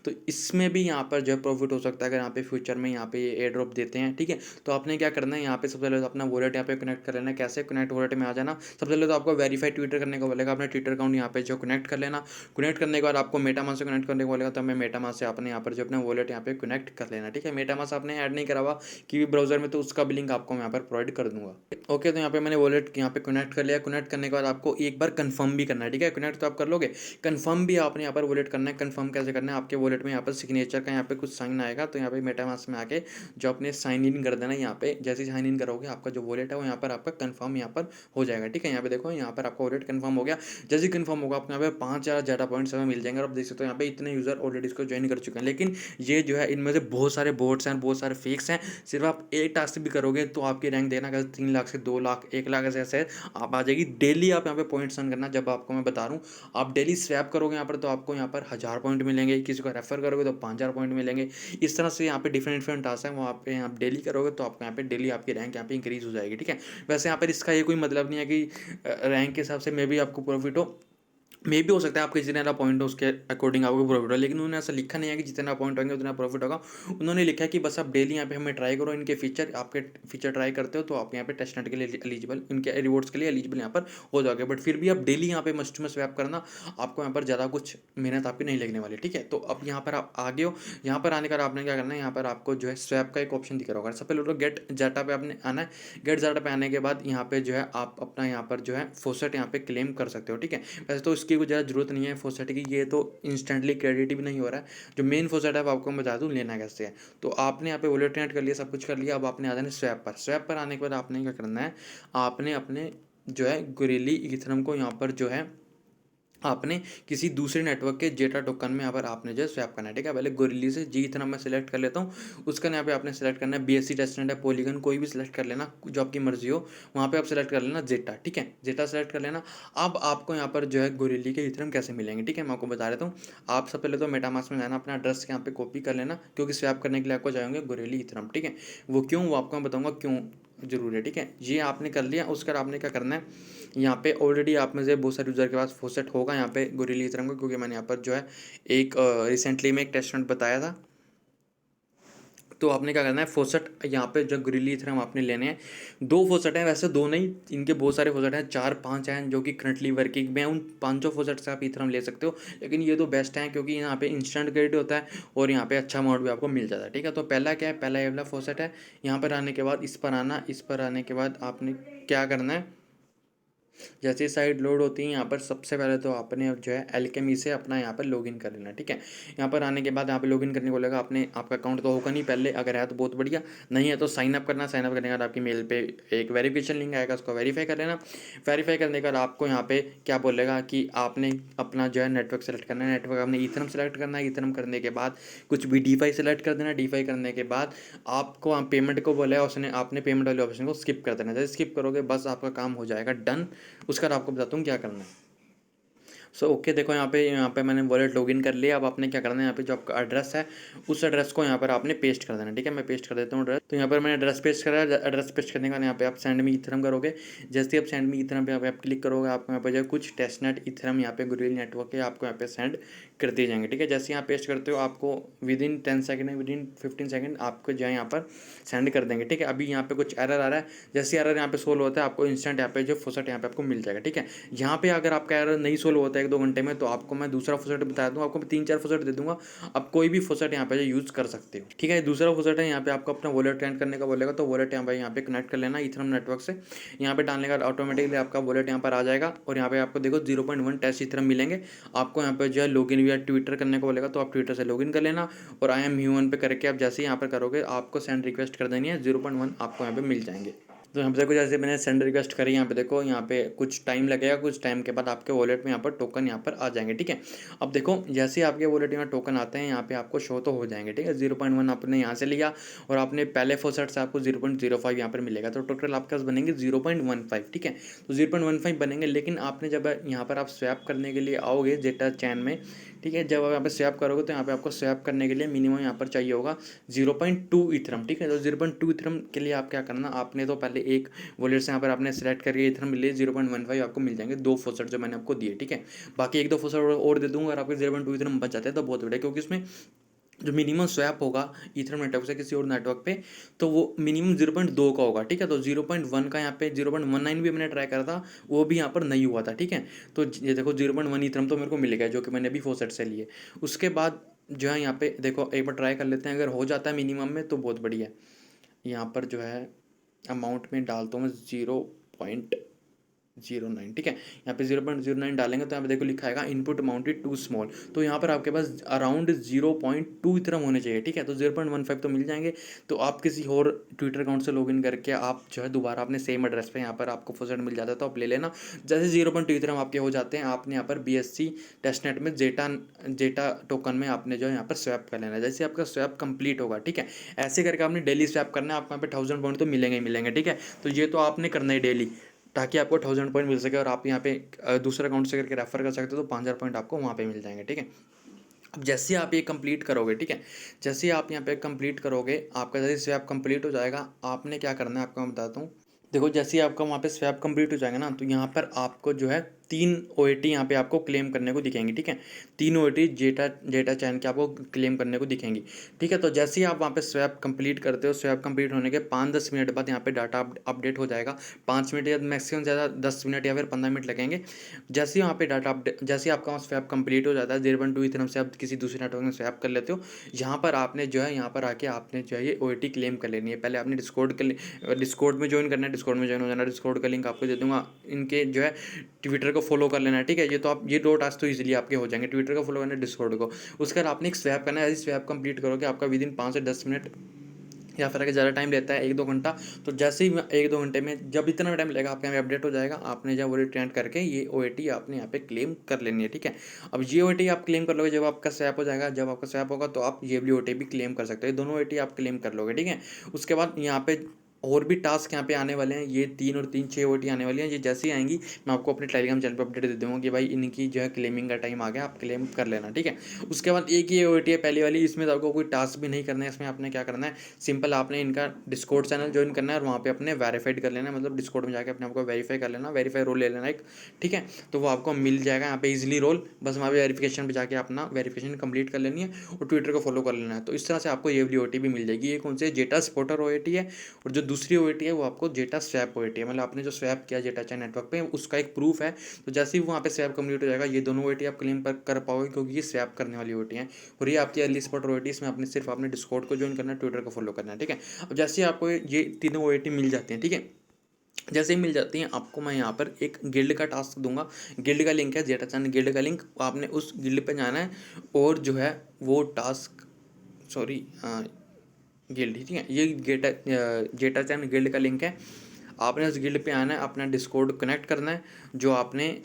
तो इसमें भी यहाँ पर जो है प्रॉफिट हो सकता है अगर यहाँ पे फ्यूचर में यहाँ पे एयर ड्रॉप देते हैं, ठीक है। तो आपने क्या करना है, यहाँ पे सबसे पहले तो अपना वॉलेट यहाँ पे कनेक्ट कर लेना है। कैसे कनेक्ट वॉलेट में आ जाना, सबसे पहले तो आपको वेरीफाई ट्विटर करने को बोलेगा, अपना ट्विटर अकाउंट यहाँ पे जो कनेक्ट कर लेना। कनेक्ट करने के बाद आपको मेटामास्क से कनेक्ट करने को बोलेगा, तो मैं मेटामास्क से आपने यहाँ पर जो अपना वॉलेट यहाँ पे कनेक्ट कर लेना, ठीक है। मेटामास्क आपने ऐड नहीं करा हुआ कि ब्राउजर में, तो उसका भी लिंक आपको मैं यहाँ पर प्रोवाइड कर दूंगा। ओके, तो यहाँ पे मैंने वॉलेट यहाँ पे कनेक्ट कर लिया। कनेक्ट करने के बाद आपको एक बार कंफर्म भी करना है, ठीक है। कनेक्ट तो आप कर लोगे, कंफर्म भी आपने यहाँ पर वॉलेट करना है। कंफर्म कैसे करना है, आपके वॉलेट में यहाँ पर सिग्नेचर का यहाँ पे कुछ साइन आएगा, तो यहाँ पे मेटामास्क में आके जो अपने साइन इन कर देना। यहाँ पे जैसे साइन इन करोगे आपका जो वॉलेट है वो यहाँ पर आपका कंफर्म यहाँ पर हो जाएगा, ठीक है। यहाँ पे देखो, यहाँ पर आपका वॉलेट कंफर्म हो गया। जैसे ही कंफर्म होगा आपको यहाँ पे 5,000 डाटा पॉइंट्स हमें मिल जाएंगे। और आप देख सकते हो यहाँ पे इतने यूजर ऑलरेडी इसको ज्वाइन कर चुके हैं। लेकिन ये जो है इनमें से बहुत सारे बोट्स हैं, बहुत सारे फेक्स हैं। सिर्फ आप एक टास्क भी करोगे तो आपकी रैंक देखना कैसे 3 लाख से 2 लाख 1 लाख ऐसे आप आ जाएगी। डेली आप यहाँ पे पॉइंट्स अर्न करना, जब आपको मैं बता रहा हूँ, आप डेली स्वैप करोगे यहाँ पर तो आपको यहाँ पर 1000 पॉइंट मिलेंगे। किसी को रेफर करोगे तो 5000 पॉइंट मिलेंगे। इस तरह से यहाँ पे डिफरेंट टास्क है, वहाँ पे आप डेली करोगे तो आपको यहाँ पे डेली आपकी रैंक यहाँ पे इंक्रीज हो जाएगी, ठीक है। वैसे यहाँ पर इसका ये कोई मतलब नहीं है कि रैंक के हिसाब से मे भी आपको प्रॉफिट हो, मे भी हो सकता है आपके जितना पॉइंट हो उसके अकॉर्डिंग आपको प्रॉफिट हो। लेकिन उन्होंने ऐसा लिखा नहीं है कि जितना पॉइंट होंगे उतना प्रॉफिट होगा। उन्होंने लिखा है कि बस आप डेली यहाँ पे हमें ट्राई करो, इनके फीचर, आपके फीचर ट्राई करते हो तो आप यहाँ पे टेस्टनेट के लिए एलिजिबल, इनके रिवॉर्ड्स के लिए एलिजिबल यहाँ पर हो जाओगे। बट फिर भी आप डेली यहाँ पे मस्ट में स्वैप करना, आपको यहाँ पर ज़्यादा कुछ मेहनत आपकी नहीं लगने वाली, ठीक है। तो अब यहाँ पर आप आगे हो, यहाँ पर आने का आपने क्या करना है, यहाँ पर आपको जो है स्वैप का एक ऑप्शन दिख रहा होगा। सबसे पहले तो गेट जाटा पे आपने आना है। गेट जाटा पे आने के बाद यहाँ पे जो है आप अपना यहाँ पर जो है फोसेट यहाँ पे क्लेम कर सकते हो, ठीक है। वैसे तो इसकी कोई ज़्यादा जरूरत नहीं है फोसेट की, ये तो इंस्टेंटली क्रेडिट भी नहीं हो रहा है। जो मेन फोसेट है वो आपको मैं बता दूँ लेना कैसे है। तो आपने यहाँ पे वॉलेट कनेक्ट कर लिया, सब कुछ कर लिया। अब आपने आ जाना स्वैप पर। स्वैप पर आने के बाद आपने क्या करना है, आपने अपने जो है गोरिल्ली इथेरियम को यहाँ पर जो है आपने किसी दूसरे नेटवर्क के जेटा टोकन में यहाँ पर आपने जो है स्वैप करना है, ठीक है। पहले गोरिल्ली से जी इतना मैं सिलेक्ट कर लेता हूँ। उसका यहाँ पे आपने सेलेक्ट करना है BSC टेस्टनेट है, पॉलीगन, कोई भी सिलेक्ट कर लेना जो आपकी मर्जी हो। वहाँ पे आप सेलेक्ट कर लेना जेटा, ठीक है। जेटा सेलेक्ट कर लेना। अब आपको यहाँ पर जो है गोरिल्ली के इथेरियम कैसे मिलेंगे, ठीक है, मैं आपको बता देता हूँ। आप सब पहले तो मेटामास्क में जाना, अपना एड्रेस यहाँ पे कॉपी कर लेना, क्योंकि स्वैप करने के लिए आपको जाएंगे गोरिल्ली इथेरियम, ठीक है। वो क्यों, वो आपको मैं बताऊँगा क्यों जरूरी है, ठीक है। ये आपने कर लिया। उसका आपने क्या करना है, यहाँ पे ऑलरेडी आप में से बहुत सारे यूज़र के पास फोसेट होगा यहाँ पे गोरिल्ली इथेरियम का, क्योंकि मैंने यहाँ पर जो है एक रिसेंटली में एक टेस्टनेट बताया था। तो आपने क्या करना है, फोसेट यहाँ पे जो गोरिल्ली इथेरियम आपने लेने हैं। 2 फोसेट हैं, वैसे 2 नहीं, इनके बहुत सारे फोसेट हैं, 4-5 हैं जो कि करंटली वर्किंग में। उन 5 फोसेट से आप इथेरियम ले सकते हो, लेकिन ये तो बेस्ट हैं क्योंकि यहाँ पे इंस्टेंट क्रेडिट होता है और यहाँ पे अच्छा अमाउंट भी आपको मिल जाता है, ठीक है। तो पहला क्या है, पहला ये वाला फोसेट है। यहाँ पर आने के बाद इस पर आना, इस पर आने के बाद आपने क्या करना है, जैसे साइट लोड होती है यहाँ पर सबसे पहले तो आपने जो है एल्केमी से अपना यहाँ पर लॉगिन कर लेना, ठीक है। यहाँ पर आने के बाद यहाँ पे लॉगिन करने को लगा, आपने आपका अकाउंट तो होगा नहीं पहले, अगर है तो बहुत बढ़िया, नहीं है तो साइन अप करना। साइन अप करने के बाद आपकी मेल पे एक वेरिफिकेशन लिंक आएगा, उसको वेरीफाई कर लेना। वेरीफाई करने के बाद आपको यहाँ पे क्या बोलेगा कि आपने अपना जो है नेटवर्क सेलेक्ट करना है। नेटवर्क आपने इथेरियम सेलेक्ट करना है। इथेरियम करने के बाद कुछ भी डीफाई सेलेक्ट कर देना। डीफाई करने के बाद आपको पेमेंट को बोला है उसने, आपने पेमेंट वाले ऑप्शन को स्किप कर देना। जैसे स्किप करोगे बस आपका काम हो जाएगा डन। उसका आपको बताता हूँ क्या करना है। ओके, देखो यहाँ पे मैंने वॉलेट लॉगिन कर लिया। अब आपने क्या करना है, यहाँ पे जो आपका एड्रेस है उस एड्रेस को यहाँ पर आपने पेस्ट कर देना, ठीक है। मैं पेस्ट कर देता हूँ एड्रेस। तो यहाँ पर मैंने एड्रेस पेस्ट करा। एड्रेस पेस्ट करने के बाद यहाँ पे आप सेंड मी इथेरियम करोगे। जैसे आप सेंड मी इथेरियम पे आप क्लिक करोगे, आपको यहाँ पे जो कुछ टेस्टनेट इथेरियम यहाँ पे गोरिल्ली नेटवर्क के आपको यहाँ पे सेंड कर दिए जाएंगे, ठीक है। जैसे यहाँ पेस्ट करते हो आपको विदिन 10 सेकंड में, विदिन 15 सेकंड आपको जो है यहाँ पर सेंड कर देंगे, ठीक है। अभी यहाँ पे कुछ एरर आ रहा है, जैसे एरर यहाँ पे सोल्व होता है आपको इंस्टेंट यहाँ पे जो फोसेट यहाँ पे आपको मिल जाएगा, ठीक है। यहाँ पे अगर आपका एरर नहीं सोल्व होता है 1-2 घंटे में, तो आपको मैं दूसरा फोसेट बता दूँ, आपको मैं 3-4 फोसेट दे दूंगा। आप कोई भी फोसेट यहाँ पे जो यूज़ कर सकते हो, ठीक है। दूसरा फोसेट है, यहाँ पे आपको अपना वॉलेट कनेक्ट करने का बोलेगा, तो वॉलेट यहाँ पे कनेक्ट कर लेना इथेरियम नेटवर्क से। यहाँ पे डालने का ऑटोमेटिकली आपका वॉलेट यहाँ पर आ जाएगा और यहाँ पे आपको देखो 0.1 टेस्ट इथेरियम मिलेंगे। आपको यहाँ पे जो है लॉगिन या ट्विटर करने को बोलेगा, तो आप ट्विटर से लॉगिन कर लेना और आई एम ह्यूमन पे करके आप जैसे ही यहाँ पर करोगे आपको सेंड रिक्वेस्ट कर देनी है, 0.1 आपको यहाँ पे मिल जाएंगे। तो यहाँ पे देखो जैसे मैंने सेंड रिक्वेस्ट करी, यहाँ पे देखो यहाँ पे कुछ टाइम लगेगा, कुछ टाइम के बाद आपके वॉलेट में यहाँ पर टोकन यहाँ पर आ जाएंगे, ठीक है। अब देखो जैसे ही आपके वॉलेट में टोकन आते हैं यहाँ पे आपको शो तो हो जाएंगे, ठीक है। 0.1 आपने यहाँ से लिया और आपने पहले फॉसेट से आपको 0.05 यहाँ पर मिलेगा, तो टोटल आपके पास बनेंगे 0.15, ठीक है। तो 0.15 बनेंगे, लेकिन आपने जब यहाँ पर आप स्वैप करने के लिए आओगे जेटा चैन में, ठीक है, जब आप यहाँ पे स्वैप करोगे तो यहाँ पे आपको स्वैप करने के लिए मिनिमम यहाँ पर चाहिए होगा 0.2 इथरम, ठीक है। तो 0.2 इथरम के लिए आप क्या करना, आपने तो पहले एक वॉलेट से यहाँ पर आपने सेलेक्ट करके इथरम मिले 0.15 आपको मिल जाएंगे, 2 फॉसेट जो मैंने आपको दिए, ठीक है। बाकी 1-2 फॉसेट और दे दूंगा, अगर आपके 0.2 इथरम बच जाते हैं तो बहुत बढ़िया, क्योंकि इसमें जो मिनिमम स्वैप होगा इथरम नेटवर्क से किसी और नेटवर्क पे, तो वो मिनिमम 0.2 का होगा, ठीक है। तो 0.1 का यहाँ पे 0.19 भी मैंने ट्राई करा था, वो भी यहाँ पर नहीं हुआ था, ठीक है। तो ये देखो 0.1 इथरम तो मेरे को मिल गया, जो कि मैंने अभी फोसेट से लिए। उसके बाद जो है यहाँ पे देखो एक बार ट्राई कर लेते हैं, अगर हो जाता है मिनिमम में तो बहुत बढ़िया है। यहाँ पर जो है अमाउंट में डालता हूँ मैं 0.09, ठीक है। यहाँ पे 0.09 डालेंगे तो यहाँ पे देखो लिखा आएगा input amount is too small, तो यहाँ पर आपके पास अराउंड 0.2 इथरम होने चाहिए, ठीक है। तो 0.15 तो मिल जाएंगे। तो आप किसी और ट्विटर अकाउंट से लॉगिन करके आप जो है दोबारा अपने सेम एड्रेस पे यहाँ पर आपको फॉसेट मिल जाता है, तो आप ले लेना। जैसे 0.2 इथरम आपके हो जाते हैं, आपने यहाँ पर BSC टेस्टनेट में जेटा टोकन में आपने जो है यहाँ पर स्वैप कर लेना है। जैसे आपका स्वैप कंप्लीट होगा, ठीक है, ऐसे करके आपने डेली स्वैप करना है, आपको यहाँ पे 1000 पॉइंट तो मिलेंगे ही मिलेंगे, ठीक है। तो ये तो आपने करना है डेली, ताकि आपको 1000 पॉइंट मिल सके, और आप यहाँ पे दूसरे अकाउंट से करके रेफर कर सकते हो तो 5000 पॉइंट आपको वहाँ पे मिल जाएंगे, ठीक है। अब जैसे आप ये कंप्लीट करोगे, ठीक है, जैसे आप यहाँ पे कंप्लीट करोगे, आपका जैसे स्वैप कंप्लीट हो जाएगा, आपने क्या करना है आपको मैं बताता हूँ। देखो जैसे ही आपका वहाँ पे स्वैप कंप्लीट हो जाएगा ना, तो यहाँ पर आपको जो है 3 OAT यहाँ पे आपको क्लेम करने को दिखेंगी, ठीक है। 3 OAT जेटा चैन के आपको क्लेम करने को दिखेंगी, ठीक है। तो जैसे ही आप वहाँ पे स्वैप कंप्लीट करते हो, स्वैप कंप्लीट होने के 5-10 मिनट बाद यहाँ पे डाटा अपडेट हो जाएगा। 5 मिनट या मैक्सिमम ज़्यादा 10 मिनट या फिर 15 मिनट लगेंगे। जैसे ही वहाँ पे डाटा अपडेट, जैसे ही आपका स्वैप कंप्लीट हो जाता है 0.2 इथरम से आप किसी दूसरे नेटवर्क में स्वैप कर लेते हो, यहाँ पर आपने जो है यहाँ पर आके आपने जो है ये OAT क्लेम कर लेनी है। पहले आपने डिस्कॉर्ड में ज्वाइन करना है, डिस्कॉर्ड में ज्वाइन हो जाना। डिस्कॉर्ड का लिंक आपको दे दूंगा, इनके जो है ट्विटर को फॉलो कर लेना है, ठीक है। ये तो आप ये 2 टास्क तो इजीली आपके हो जाएंगे, ट्विटर को फॉलो करना है, डिस्कॉर्ड को। उसके बाद आपने एक स्वैप करना है, ऐसे स्वैप कंप्लीट करोगे आपका विदिन 5 से 10 मिनट या फिर अगर ज़्यादा टाइम लेता है 1-2 घंटा, तो जैसे ही 1-2 घंटे में जब इतना टाइम लगेगा आपके यहाँ पे अपडेट हो जाएगा। आपने जब वो रिट्रेंड करके ये OAT आपने यहाँ पे क्लेम कर लेनी है, ठीक है। अब ये OAT आप क्लेम कर लोगे जब आपका स्वैप हो जाएगा, जब आपका स्वैप होगा तो आप ये वाली OAT भी क्लेम कर सकते हो, दोनों OAT आप क्लेम कर लोगे, ठीक है। उसके बाद यहाँ पे और भी टास्क यहाँ पे आने वाले हैं, ये 3 और 3 6 OAT आने वाली हैं। ये जैसे ही आएंगी मैं आपको अपने टेलीग्राम चैनल पर अपडेट दे दूँगा कि भाई इनकी जो है क्लेमिंग का टाइम आ गया, आप क्लेम कर लेना, ठीक है। उसके बाद एक ये OAT है पहली वाली, इसमें तो आपको कोई टास्क भी नहीं करना है। इसमें आपने क्या करना है, सिंपल आपने इनका डिस्कॉर्ड चैनल ज्वाइन करना है और वहाँ पे अपने वेरीफाइड कर लेना है, मतलब डिस्कॉर्ड में जाकर अपने आपको वेरीफाई कर लेना, वेरीफाई रोल ले लेना एक, ठीक है। तो वो आपको मिल जाएगा यहाँ पे इजीली रोल, बस वहाँ पे वेरिफिकेशन पे जाके अपना वेरिफिकेशन कंप्लीट कर लेनी है और ट्विटर को फॉलो कर लेना है। तो इस तरह से आपको ये वाली OAT भी मिल जाएगी। ये कौन से जेटा स्पॉटर OAT है, और जो दूसरी OAT है वो आपको जेटा स्वैप OAT है, मतलब आपने जो स्वैप किया जेटा चैन नेटवर्क पे उसका एक प्रूफ है। तो जैसे ही वहाँ पे स्वैप कंप्लीट हो जाएगा ये दोनों OAT आप क्लेम कर पाओगे, क्योंकि ये स्वैप करने वाली OAT है। और ये आपकी अर्ली स्पॉट OAT, इसमें आपने सिर्फ आपने डिस्कॉर्ड को ज्वाइन करना है, ट्विटर को फॉलो करना है, ठीक है। अब जैसे ही आपको ये तीनों OAT मिल जाते हैं, ठीक है, जैसे ही मिल जाती हैं आपको मैं यहाँ पर एक गिल्ड का टास्क दूंगा। गिल्ड का लिंक है जेटा चैन गिल्ड का लिंक, आपने उस गिल्ड पे जाना है और जो है वो टास्क, सॉरी गिल्ड, ठीक है, ये जेटा चैन गिल्ड का लिंक है। आपने उस गिल्ड पे आना है, अपना डिस्कॉर्ड कनेक्ट करना है जो आपने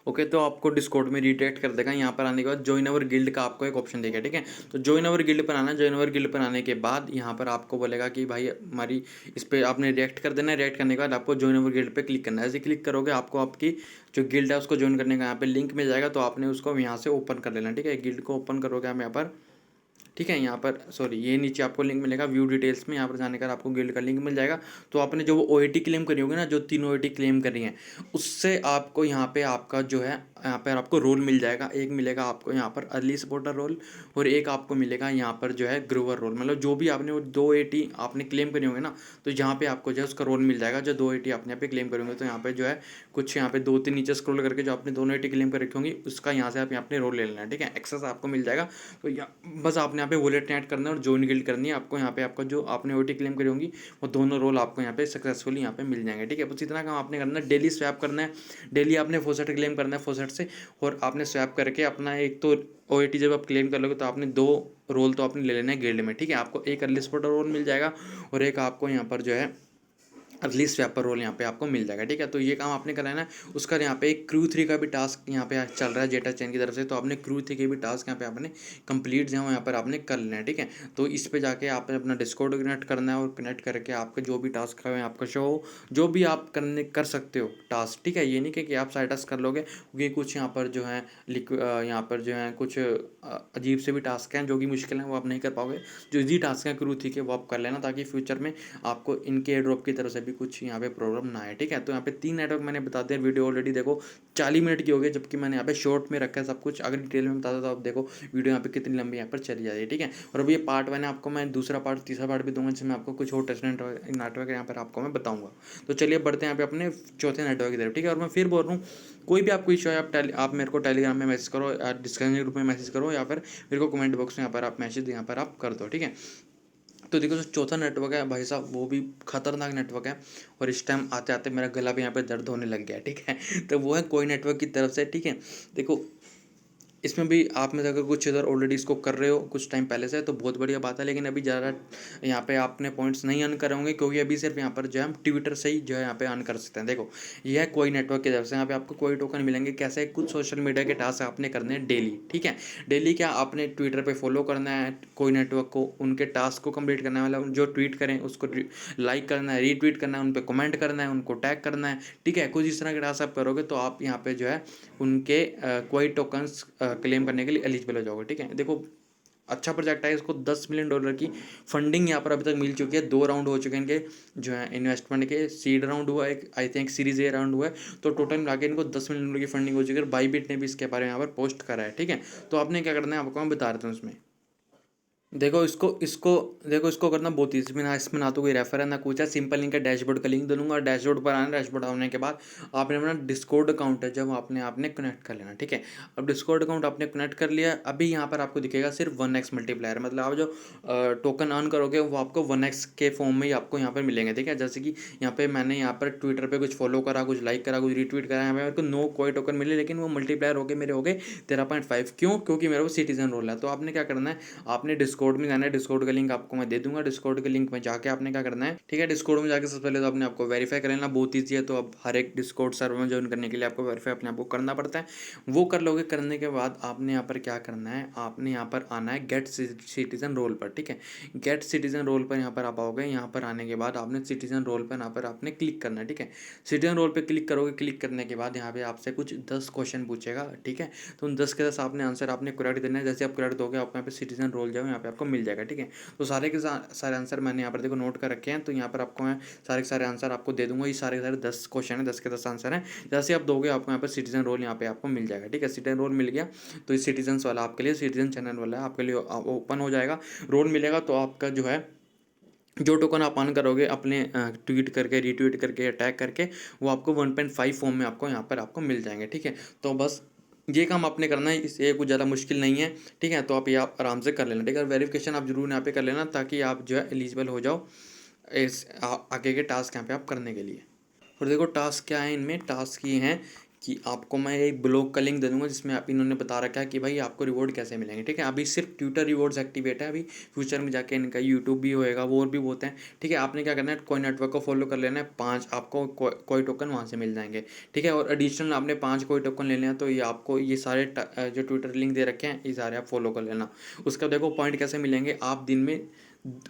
ओके। तो आपको डिस्कॉर्ड में रिडायरेक्ट कर देगा। यहाँ पर आने के बाद जॉइन अवर गिल्ड का आपको एक ऑप्शन देगा, ठीक है। तो जॉइन अवर गिल्ड पर आना है, जॉइन अवर गिल्ड पर आने के बाद यहाँ पर आपको बोलेगा कि भाई हमारी इस पर आपने रिएक्ट कर देना है। रिएक्ट करने के बाद आपको जॉइन अवर गिल्ड पे क्लिक करना है। ऐसे क्लिक करोगे आपको आपकी जो गिल्ड है उसको ज्वाइन करने का यहाँ पे लिंक मिल जाएगा, तो आपने उसको यहाँ से ओपन कर लेना, ठीक है। गिल्ड को ओपन करोगे आप यहाँ पर, ठीक है। यहाँ पर सॉरी ये नीचे आपको लिंक मिलेगा व्यू डिटेल्स में, यहाँ पर जाने का आपको गिल्ड का लिंक मिल जाएगा। तो आपने जो वो OAT क्लेम करी होगी ना, जो 3 OAT क्लेम करी हैं, उससे आपको यहाँ पे आपका जो है यहाँ पर आपको रोल मिल जाएगा। एक मिलेगा आपको यहाँ पर अर्ली सपोर्टर रोल और एक आपको मिलेगा यहाँ पर जो है ग्रोवर रोल, मतलब जो भी आपने वो 2 OAT आपने क्लेम करी होंगे ना, तो यहाँ पे आपको जो है उसका रोल मिल जाएगा। जो 2 OAT आपने यहाँ पे क्लेम करेंगे तो यहाँ पे जो है कुछ यहाँ पे 2-3 नीचे स्क्रॉल करके जो आपने दोनों OAT क्लेम कर रखी होंगी उसका यहाँ से आप यहाँ पे रोल ले लेना है, ठीक है। एक्सेस आपको मिल जाएगा। तो बस आपने यहाँ पे वॉलेट ऐड करना है और जॉइन गिल्ड करनी है आपको। यहाँ पे आपका जो आपने OAT क्लेम करी होंगी वो दोनों रोल आपको यहाँ पे सक्सेसफुली यहाँ पे मिल जाएंगे, ठीक है। बस इतना काम आपने करना है, डेली स्वैप करना है, डेली आपने फॉसेट क्लेम करना है फॉसेट से, और आपने स्वैप करके अपना एक तो OAT जब आप क्लेम कर लोगे तो आपने 2 रोल तो आपने ले लेना है गिल्ड में, ठीक है। आपको एक अर्ली स्पॉटर रोल मिल जाएगा और एक आपको यहाँ पर जो है अर्ली स्वैपर रोल यहाँ पे आपको मिल जाएगा, ठीक है। तो ये काम आपने करा है ना। उसका यहाँ पे क्रू 3 का भी टास्क यहाँ पे चल रहा है जेटा चैन की तरफ से, तो आपने क्रू 3 के भी टास्क यहाँ पे आपने कंप्लीट जो है यहाँ पर आपने कर लेना है, ठीक है। तो इस पे जाके आपने अपना डिस्कॉर्ड कनेक्ट करना है और कनेक्ट करके आपके जो भी टास्क है आपका शो हो, जो भी आप कर सकते हो टास्क, ठीक है। ये नहीं कि आप साइड टास्क कर लोगे, क्योंकि कुछ यहाँ पर जो है यहाँ पर जो है कुछ अजीब से भी टास्क हैं जो कि मुश्किल हैं, वो आप नहीं कर पाओगे। जो इजी टास्क हैं क्रू 3 के वो आप कर लेना, ताकि फ्यूचर में आपको इनके एयर ड्रॉप की तरफ से भी कुछ यहाँ पे प्रॉब्लम ना आए, ठीक है। तो यहाँ पे 3 नेटवर्क मैंने बता दिया। वीडियो ऑलरेडी देखो 40 मिनट की हो गई, जबकि मैंने यहाँ पे शॉर्ट में रखा है सब कुछ। अगर डिटेल में बताता तो आप देखो वीडियो यहाँ पे कितनी लंबी यहाँ पर चली जाती है, ठीक है। और अभी ये पार्ट 1 है, आपको मैं दूसरा पार्ट तीसरा पार्ट भी दूंगा, जिसमें आपको कुछ और टेस्ट नेटवर्क यहाँ पर आपको मैं बताऊंगा। तो चलिए बढ़ते हैं यहाँ पे अपने चौथे नेटवर्क की तरफ, ठीक है। और मैं फिर बोल रहा हूँ, कोई भी आपको इशू है आप मेरे को टेलीग्राम में मैसेज करो, डिस्कशन ग्रुप में मैसेज करो, या फिर मेरे को कमेंट बॉक्स में यहाँ पर आप मैसेज यहाँ पर आप कर दो, ठीक है। तो देखो जो चौथा नेटवर्क है भाई साहब, वो भी खतरनाक नेटवर्क है। और इस टाइम आते आते मेरा गला भी यहाँ पे दर्द होने लग गया, ठीक है। तो वो है कोई नेटवर्क की तरफ से, ठीक है। देखो इसमें भी आप में से अगर कुछ इधर ऑलरेडी इसको कर रहे हो कुछ टाइम पहले से, तो बहुत बढ़िया बात है। लेकिन अभी ज़्यादा यहाँ पे आपने पॉइंट्स नहीं अर्न करे होंगे, क्योंकि अभी सिर्फ यहाँ पर जो है हम ट्विटर से ही जो है यहाँ पे अर्न कर सकते हैं। देखो ये है कोई नेटवर्क की तरफ से, यहाँ पे आपको कोई टोकन मिलेंगे। कैसे? कुछ सोशल मीडिया के टास्क आपने करने हैं डेली, ठीक है। डेली क्या आपने ट्विटर पर फॉलो करना है कोई नेटवर्क को, उनके टास्क को कंप्लीट करना है, मतलब जो ट्वीट करें उसको लाइक करना है, रीट्वीट करना है, उन पर कमेंट करना है, उनको टैग करना है, ठीक है। कुछ इस तरह के टास्क आप करोगे तो आप यहाँ पे जो है उनके कोई टोकन्स क्लेम करने के लिए एलिजिबल हो जाओगे, ठीक है। देखो अच्छा प्रोजेक्ट है, इसको $10 मिलियन की फंडिंग यहाँ पर अभी तक मिल चुकी है। 2 राउंड हो चुके हैं इनके जो है इन्वेस्टमेंट के। सीड राउंड हुआ एक, I think series A round हुआ है। तो टोटल मिला के इनको $10 मिलियन की फंडिंग हो चुकी है। बाईबिट ने भी इसके बारे में यहाँ पर पोस्ट करा है, ठीक है। तो आपने क्या करना है आपको मैं बता रहा हूँ उसमें। देखो इसको इसको देखो इसको करना बहुत ईजी। इसमें ना तो कोई रेफर है ना कुछ है। सिंपल लिंक है, डैशबोर्ड का लिंक दे दूंगा। डैशबोर्ड पर आना, डैशबोर्ड आने के बाद आपने अपना डिस्कॉर्ड अकाउंट है जब आपने आपने कनेक्ट कर लेना, ठीक है। अब डिस्कॉर्ड अकाउंट आपने कनेक्ट कर लिया, अभी यहाँ पर आपको दिखेगा सिर्फ 1x मल्टीप्लायर, मतलब आप जो टोकन अर्न करोगे वो आपको 1x के फॉर्म में ही आपको यहाँ पर मिलेंगे, ठीक है। जैसे कि यहाँ पे मैंने यहाँ पर ट्विटर पर कुछ फॉलो करा, कुछ लाइक करा, कुछ रीट्वीट करा, यहाँ पे मेरे को नो कोई टोकन मिले, लेकिन वो मल्टीप्लायर हो गए मेरे, हो गए 13.5। क्यों? क्योंकि मेरे को सिटीजन रोल है। तो आपने क्या करना है, आपने डिस्कॉर्ड में जाना है। डिस्कॉर्ड का लिंक आपको मैं दे दूंगा। डिस्कॉर्ड के लिंक में जाके आपने क्या करना है, ठीक है। डिस्कॉर्ड में जाके सबसे पहले तो आपने आपको वेरीफाई कर लेना, बहुत ईजी है। तो अब हर एक डिस्कॉर्ड सर्वर में ज्वाइन करने के लिए आपको वेरीफाई अपने आपको करना पड़ता है। वो कर लोगे, करने के बाद आपने यहाँ पर क्या करना है, आपने यहाँ पर आना है गेट सिटीजन रोल पर, ठीक है। गेट सिटीजन रोल पर यहाँ पर आप आओगे। यहाँ पर आने के बाद आपने सिटीजन रोल पर यहाँ पर आपने क्लिक करना है, ठीक है। सिटीजन रोल पर क्लिक करोगे, क्लिक करने के बाद यहाँ पे आपसे कुछ 10 क्वेश्चन पूछेगा, ठीक है। तो उन 10 के 10 आपने आंसर आपने करेक्ट देना है। जैसे आप करेक्ट दोगे आपको यहाँ पे सिटीजन रोल जो है यहाँ पे आपको मिल जाएगा, ठीक है। तो सारे के सारे आंसर मैंने यहाँ पर देखो नोट कर रखे हैं। तो यहाँ पर आपको मैं सारे के सारे आंसर आपको दे दूंगा। ये सारे के सारे 10 क्वेश्चन है, 10 के 10 आंसर हैं। जैसे आप दोगे आपको यहाँ पर सिटीजन रोल यहाँ पे आपको मिल जाएगा, ठीक है। सिटीजन रोल मिल गया तो इस सिटीजन वाला आपके लिए, सिटीजन चैनल वाला आपके लिए ओपन हो जाएगा। रोल मिलेगा तो आपका जो है जो टोकन आप ऑन करोगे अपने ट्वीट करके, रीट्वीट करके, टैग करके, वो आपको 1.5 फॉर्म में आपको यहाँ पर आपको मिल जाएंगे, ठीक है। तो बस ये काम आपने करना है, इससे कुछ ज़्यादा मुश्किल नहीं है, ठीक है। तो आप ये आप आराम से कर लेना, ठीक है। वेरिफिकेशन आप जरूर यहाँ पे कर लेना, ताकि आप जो है एलिजिबल हो जाओ इस आगे के टास्क यहाँ पे आप करने के लिए। और देखो टास्क क्या है, इनमें टास्क ये हैं कि आपको मैं एक ब्लॉग का लिंक दे दूंगा, जिसमें आप इन्होंने बता रखा है कि भाई आपको रिवॉर्ड कैसे मिलेंगे, ठीक है। अभी सिर्फ ट्विटर रिवॉर्ड्स एक्टिवेट है, अभी फ्यूचर में जाके इनका यूट्यूब भी होएगा, वो और भी होते हैं, ठीक है। आपने क्या करना है, कोई नेटवर्क को फॉलो कर लेना है, 5 आपको कोई टोकन वहाँ से मिल जाएंगे, ठीक है। और एडिशनल आपने 5 कोई टोकन ले लेना, तो ये आपको ये सारे जो ट्विटर लिंक दे रखे हैं ये सारे आप फॉलो कर लेना। उसका देखो पॉइंट कैसे मिलेंगे, आप दिन में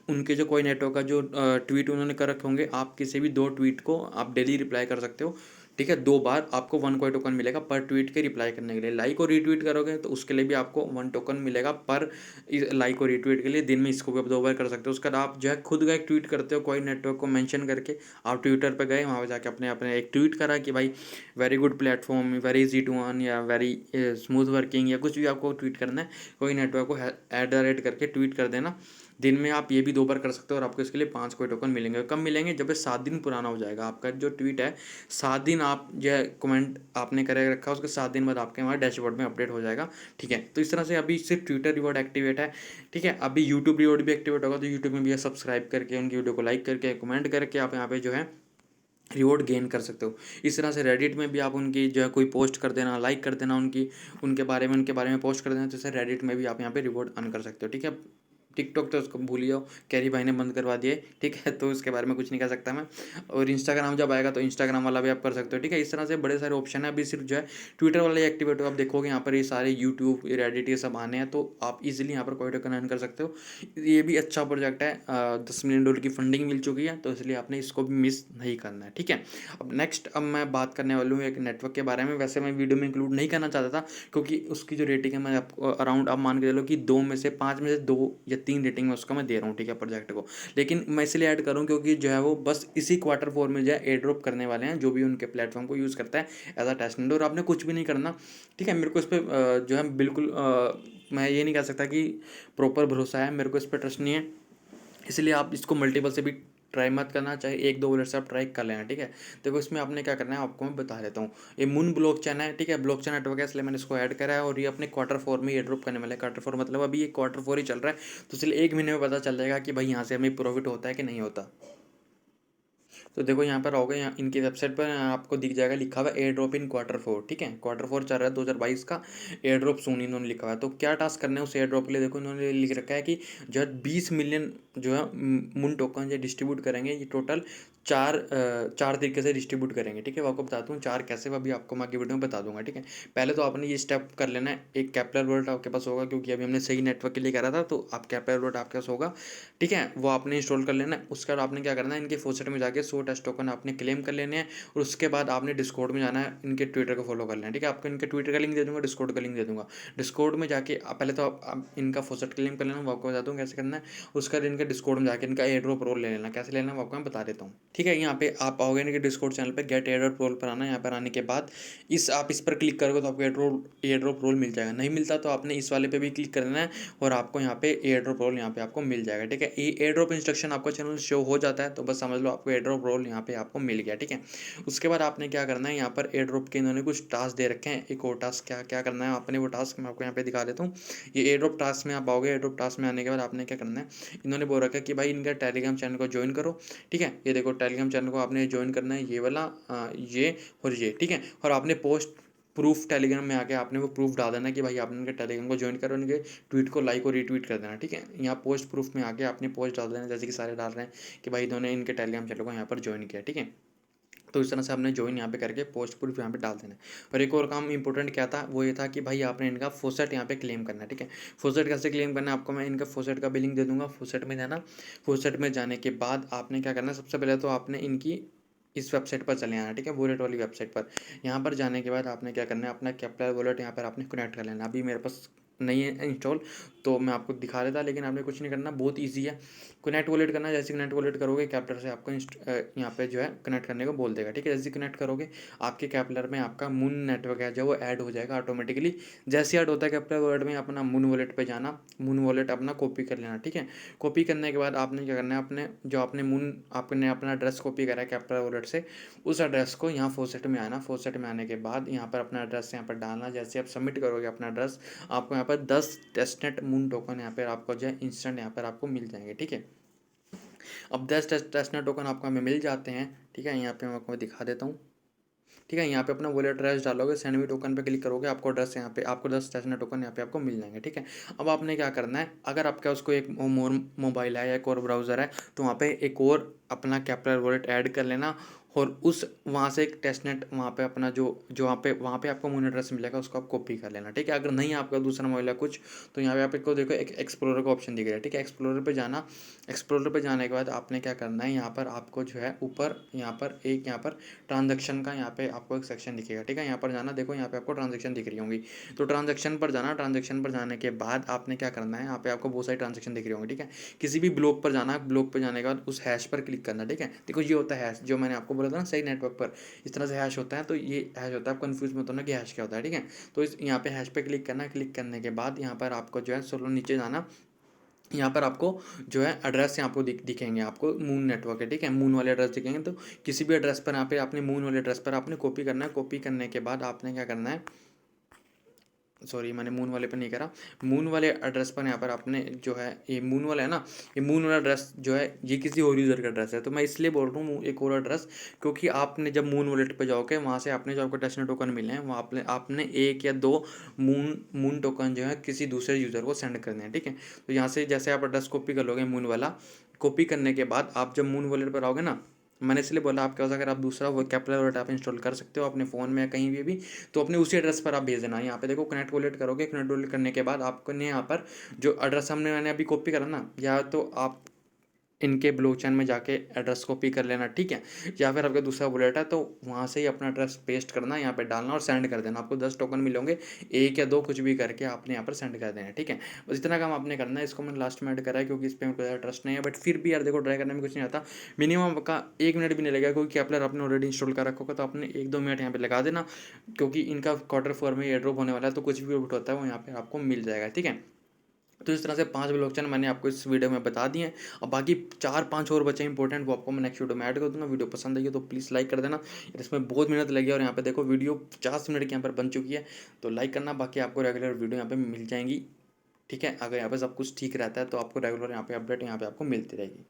उनके जो कोई नेटवर्क का जो ट्वीट उन्होंने कर रखे होंगे, आप किसी भी 2 ट्वीट को आप डेली रिप्लाई कर सकते हो, ठीक है। 2 बार आपको 1 कोई टोकन मिलेगा पर ट्वीट के रिप्लाई करने के लिए। लाइक और रीट्वीट करोगे तो उसके लिए भी आपको 1 टोकन मिलेगा पर लाइक और रीट्वीट के लिए। दिन में इसको भी आप 2 बार कर सकते हो। उसके बाद आप जो है खुद का एक ट्वीट करते हो कोई नेटवर्क को मेंशन करके, आप ट्विटर पर गए, वहाँ पर जाके अपने अपने एक ट्वीट करा कि भाई very good platform, very easy to earn, या वेरी स्मूथ वर्किंग, या कुछ भी आपको ट्वीट करना है, कोई नेटवर्क को @ करके ट्वीट कर देना। दिन में आप ये भी 2 बार कर सकते हो, और आपको इसके लिए 5 कोई टोकन मिलेंगे। कब मिलेंगे? जब ये 7 दिन पुराना हो जाएगा आपका जो ट्वीट है। 7 दिन आप जो है कमेंट आपने करे रखा, उसके 7 दिन बाद आपके वहाँ डैशबोर्ड में अपडेट हो जाएगा, ठीक है। तो इस तरह से अभी सिर्फ ट्विटर रिवॉर्ड एक्टिवेट है, ठीक है। अभी यूट्यूब रिवॉर्ड भी एक्टिवेट होगा, तो यूट्यूब में भी सब्सक्राइब करके, उनकी वीडियो को लाइक करके, कमेंट करके आप यहाँ पे जो है रिवॉर्ड गेन कर सकते हो। इस तरह से रेडिट में भी आप उनकी जो है कोई पोस्ट कर देना, लाइक कर देना, उनके बारे में पोस्ट कर देना, तो इससे रेडिट में भी आप यहाँ पे रिवॉर्ड अर्न कर सकते हो, ठीक है। टिकटॉक तो उसको भूल ही जाओ, कैरी भाई ने बंद करवा दिए, ठीक है, तो उसके बारे में कुछ नहीं कह सकता मैं। और इंस्टाग्राम जब आएगा तो इंस्टाग्राम वाला भी आप कर सकते हो, ठीक है। इस तरह से बड़े सारे ऑप्शन है। अभी सिर्फ जो है ट्विटर वाला ही एक्टिवेट हो, आप देखोगे यहाँ पर ये सारे यूट्यूब, रेडिट, ये सब आने हैं, तो आप इजीली यहाँ पर कोई टोकन अर्न कर सकते हो। ये भी अच्छा प्रोजेक्ट है, $10 मिलियन की फंडिंग मिल चुकी है, तो इसलिए आपने इसको भी मिस नहीं करना है, ठीक है। अब नेक्स्ट, अब मैं बात करने वाला हूँ एक नेटवर्क के बारे में। वैसे मैं वीडियो में इंक्लूड नहीं करना चाहता था, क्योंकि उसकी जो रेटिंग है मैं आपको अराउंड, आप मान के चलो कि 5 में से 2 या 3 रेटिंग में उसका मैं दे रहा हूँ, ठीक है, प्रोजेक्ट को। लेकिन मैं इसलिए ऐड करूँ क्योंकि जो है वो बस इसी Q4 में जो है एयर ड्रॉप करने वाले हैं, जो भी उनके प्लेटफॉर्म को यूज़ करता है एज अ टेस्टमेंट। और आपने कुछ भी नहीं करना, ठीक है। मेरे को इस पर जो है बिल्कुल मैं ये नहीं कह सकता कि प्रॉपर भरोसा है, मेरे को इस पर ट्रस्ट नहीं है, इसलिए आप इसको मल्टीपल से भी ट्राई मत करना, चाहे 1-2 वॉलेट से आप ट्राई कर लेना, ठीक है। देखो इसमें आपने क्या करना है, आपको मैं बता देता हूँ। ये मून ब्लॉकचेन है, ठीक है, ब्लॉकचेन नेटवर्क है, इसलिए मैंने इसको ऐड करा है। और ये अपने Q4 में ये ड्रॉप करने वाला है। Q4 मतलब अभी ये Q4 ही चल रहा है, तो इसलिए 1 महीने में पता चल जाएगा कि भाई यहाँ से हमें प्रॉफिट होता है कि नहीं होता। तो देखो यहाँ पर आओगे, यहाँ इनकी वेबसाइट पर आपको दिख जाएगा, लिखा हुआ है एयर ड्रॉप इन Q4, ठीक है। Q4 चल रहा है 2022 का, एयर ड्रॉप सून इन्होंने लिखा हुआ है। तो क्या टास्क करना है उस एयर ड्रॉप के लिए, देखो इन्होंने लिख रखा है कि जो है 20 मिलियन जो है मून टोकन जो डिस्ट्रीब्यूट करेंगे। ये टोटल चार तरीके से डिस्ट्रीब्यूट करेंगे, ठीक है। वो आपको बताता हूँ चार कैसे, वो अभी आपको मैं आगे वीडियो में बता दूंगा, ठीक है। पहले तो आपने ये स्टेप कर लेना है, एक कैपिटल वर्ड आपके पास होगा, क्योंकि अभी हमने सही नेटवर्क के लिए करा था, तो आप कैपिटल वर्ड आपके पास होगा, ठीक है, वो आपने इंस्टॉल कर लेना है। उसके बाद आपने क्या करना है, इनके फॉसेट में जाके 100 टेस्ट टोकन आपने क्लेम कर लेने हैं। और उसके बाद आपने डिस्कॉर्ड में जाना है, इनके ट्विटर को फॉलो कर लेना है, ठीक है। आपको इनके ट्विटर का लिंक दे दूंगा, डिस्कॉर्ड का लिंक दे दूंगा। डिस्कॉर्ड में जाके पहले तो आप इनका फॉसेट क्लेम कर लेना, वो आपको बताता हूँ कैसे करना है। उसके बाद इनके डिस्कॉर्ड में जाके इनका एयर ड्रॉप रोल ले लेना, कैसे लेना है वो आपको मैं बता देता हूँ, ठीक है। यहाँ पे आप आओगे इनके डिस्कॉर्ड चैनल पे, गेट एयर ड्रॉप रोल पर आना। यहाँ पर आने के बाद आप इस पर क्लिक करोगे तो आपको एयर ड्रॉप रोल मिल जाएगा। नहीं मिलता तो आपने इस वाले पे भी क्लिक करना है, और आपको यहाँ पे एयर ड्रॉप रोल यहाँ पे आपको मिल जाएगा, ठीक है। ये एयर ड्रॉप इंस्ट्रक्शन आपको चैनल शो हो जाता है, तो बस समझ लो आपको एयर ड्रॉप रोल यहाँ पे आपको मिल गया, ठीक है। उसके बाद आपने क्या करना है, यहाँ पर एयर ड्रॉप के इन्होंने कुछ टास्क दे रखे हैं। एक और टास्क क्या क्या करना है आपने, वो टास्क मैं आपको यहाँ पे दिखा देता हूँ। ये एयर ड्रॉप टास्क में आप आओगे, एयर ड्रॉप टास्क में आने के बाद आपने क्या करना है, इन्होंने बोल रखा है कि भाई इनका टेलीग्राम चैनल को ज्वाइन करो, ठीक है। ये देखो टेलीग्राम चैनल को आपने ज्वाइन करना है, ये वाला ये और ये, ठीक है। और आपने पोस्ट प्रूफ टेलीग्राम में आके आपने वो प्रूफ डाल देना कि भाई आपने उनके टेलीग्राम को ज्वाइन करो, उनके ट्वीट को लाइक और रीट्वीट कर देना, ठीक है। यहाँ पोस्ट प्रूफ में आके आपने पोस्ट डाल देना, जैसे कि सारे डाल रहे हैं कि भाई इन्होंने इनके टेलीग्राम चैनल को यहाँ पर ज्वाइन किया, ठीक है। तो इस तरह से आपने ज्वाइन यहाँ पे करके पोस्ट प्रूफ यहाँ पे डाल देना है। और एक और काम इंपॉर्टेंट क्या था, वो ये था कि भाई आपने इनका फोसेट यहाँ पे क्लेम करना है, ठीक है। फोसेट कैसे क्लेम करना है आपको मैं इनका फोसेट का भी लिंक दे दूंगा। फोसेट में जाना, फोसेट में जाने के बाद आपने क्या करना है, सबसे पहले तो आपने इनकी इस वेबसाइट पर चले आना, ठीक है, वॉलेट वाली वेबसाइट पर। यहाँ पर जाने के बाद आपने क्या करना है, अपना कैपिटल वॉलेट यहाँ पर आपने कनेक्ट कर लेना। अभी मेरे पास नहीं है इंस्टॉल, तो मैं आपको दिखा देता, लेकिन आपने कुछ नहीं करना, बहुत ईजी है। कनेक्ट वॉलेट करना है, जैसे कनेक्ट वॉलेट करोगे कैपिटल से आपको यहाँ पे जो है कनेक्ट करने को बोल देगा, ठीक है। जैसे कनेक्ट करोगे आपके कैपिटल में आपका मून नेटवर्क है जो वो ऐड हो जाएगा ऑटोमेटिकली। जैसे ऐड होता है कैपिटल वॉलेट में, अपना मून वॉलेट पे जाना, मून वॉलेट अपना कॉपी कर लेना, ठीक है। कॉपी करने के बाद आपने क्या करना है, अपने जो आपने आपने अपना एड्रेस कॉपी करा है कैपिटल वॉलेट से, उस एड्रेस को यहाँ फोसेट में आना। फोसेट में आने के बाद यहाँ पर अपना एड्रेस यहाँ पर डालना। जैसे आप सबमिट करोगे अपना एड्रेस, आपको यहाँ पर 10 टेस्टनेट मून टोकन यहाँ पर आपको जो है इंस्टेंट यहाँ पर आपको मिल जाएंगे, ठीक है। अब 10 टेस्टनेट टोकन आपको हमें मिल जाते हैं, ठीक है। यहाँ पे मैं आपको दिखा देता हूँ, ठीक है। यहाँ पे अपना वॉलेट एड्रेस डालोगे, सेंड मी टोकन पे क्लिक करोगे, आपको एड्रेस यहाँ पे आपको 10 टेस्टनेट टोकन यहाँ पे आपको मिल जाएंगे, ठीक है। अब आपने क्या करना है, अगर आपका उसको एक मोर मोबाइल है या एक और ब्राउज़र है, तो वहाँ पे एक और अपना कैपिटल वॉलेट ऐड कर लेना, और उस वहाँ से एक टेस्टनेट वहाँ पे अपना जो जो वहाँ पे आपको मून एड्रेस मिलेगा, उसको आप कॉपी कर लेना, ठीक है। अगर नहीं आपका दूसरा मोबाइल है कुछ, तो यहाँ पे आपको देखो एक एक्सप्लोरर का ऑप्शन दिख रहा है, ठीक है। एक्सप्लोरर पे जाना, एक्सप्लोरर पे जाने के बाद आपने क्या करना है, यहाँ पर आपको जो है ऊपर यहाँ पर ट्रांजैक्शन का यहाँ पे आपको एक सेक्शन दिखेगा, ठीक है। यहाँ पर जाना, देखो यहाँ पे आपको ट्रांजैक्शन दिख रही होंगी, तो ट्रांजैक्शन पर जाना। ट्रांजैक्शन पर जाने के बाद आपने क्या करना है, यहाँ पे आपको बहुत सारी ट्रांजैक्शन दिख रही होंगी, ठीक है। किसी भी ब्लॉक पर जाना, ब्लॉक पर जाने के बाद उस हैश पर क्लिक करना, ठीक है। देखो ये होता है हैश, जो मैंने आपको बोला था ना सही नेटवर्क पर इस तरह से हैश होता है, तो ये हैश होता है। आप कंफ्यूज मत होना कि हैश क्या होता है, ठीक है। तो इस यहाँ पे हैश पे क्लिक करना, क्लिक करने के बाद यहाँ पर आपको जो है सोलो नीचे जाना। यहाँ पर आपको जो है एड्रेस यहाँ आपको दिखेंगे, आपको मून नेटवर्क है, ठीक है, मून वाले एड्रेस दिखेंगे। तो किसी भी एड्रेस पर यहाँ पे आपने मून वाले एड्रेस पर आपने कॉपी करना है। कॉपी करने के बाद आपने क्या करना है, सॉरी मैंने मून वाले पे नहीं करा, मून वाले एड्रेस पर यहाँ पर आपने जो है ये मून वाला है ना, ये मून वाला एड्रेस जो है ये किसी और यूज़र का एड्रेस है। तो मैं इसलिए बोल रहा हूँ एक और एड्रेस, क्योंकि आपने जब मून वॉलेट पे जाओगे वहाँ से आपने जो आपको डेस्टिनी टोकन मिले हैं वहाँ आपने आपने 1 या 2 मून टोकन जो है किसी दूसरे यूज़र को सेंड करने हैं, ठीक है। तो यहाँ से जैसे आप एड्रेस कॉपी कर लोगे मून वाला, कॉपी करने के बाद आप जब मून वॉलेट पर आओगे ना, मैंने इसलिए बोला आपके पास अगर आप दूसरा वो कैपिटल वॉलेट आप इंस्टॉल कर सकते हो अपने फ़ोन में या कहीं भी, तो अपने उसी एड्रेस पर आप भेज देना। यहाँ पे देखो कनेक्ट वॉलेट करोगे, कनेक्ट वॉलेट करने के बाद आपको ने यहाँ पर जो एड्रेस मैंने अभी कॉपी करा ना, या तो आप इनके ब्लॉकचेन में जाके एड्रेस कॉपी कर लेना, ठीक है। या फिर आपका दूसरा वॉलेट है तो वहाँ से ही अपना एड्रेस पेस्ट करना, यहाँ पे डालना और सेंड कर देना। आपको 10 टोकन मिलेंगे, 1 या 2 कुछ भी करके आपने यहाँ पर सेंड कर देना है, ठीक है। बस इतना काम आपने करना है। इसको मैंने लास्ट में ऐड करा है क्योंकि इस पर मेरे को ज़्यादा ट्रस्ट नहीं है, बट फिर भी यार देखो ट्राई करने में कुछ नहीं आता। मिनिमम का 1 मिनट भी नहीं लगेगा, क्योंकि कैपलर आपने ऑलरेडी इंस्टॉल कर रखा होगा, तो आपने 1-2 मिनट यहाँ पे लगा देना, क्योंकि इनका Q4 में एयर ड्रॉप होने वाला है, तो कुछ भी आउट होता है वो यहाँ पे आपको मिल जाएगा, ठीक है। तो इस तरह से 5 ब्लॉकचेन मैंने आपको इस वीडियो में बता दिए हैं। अब बाकी 4-5 और बचे इंपॉर्टेंट, वो आपको मैं नेक्स्ट वीडियो में ऐड कर दूँगा। वीडियो पसंद आई हो तो प्लीज़ लाइक कर देना। इसमें बहुत मेहनत लगी है और यहाँ पे देखो वीडियो 50 मिनट की यहाँ पर बन चुकी है, तो लाइक करना। बाकी आपको रेगुलर वीडियो यहाँ पे मिल जाएंगी, ठीक है। अगर यहाँ पे सब कुछ ठीक रहता है तो आपको रेगुलर यहाँ पे अपडेट यहाँ पे आपको मिलती रहेगी।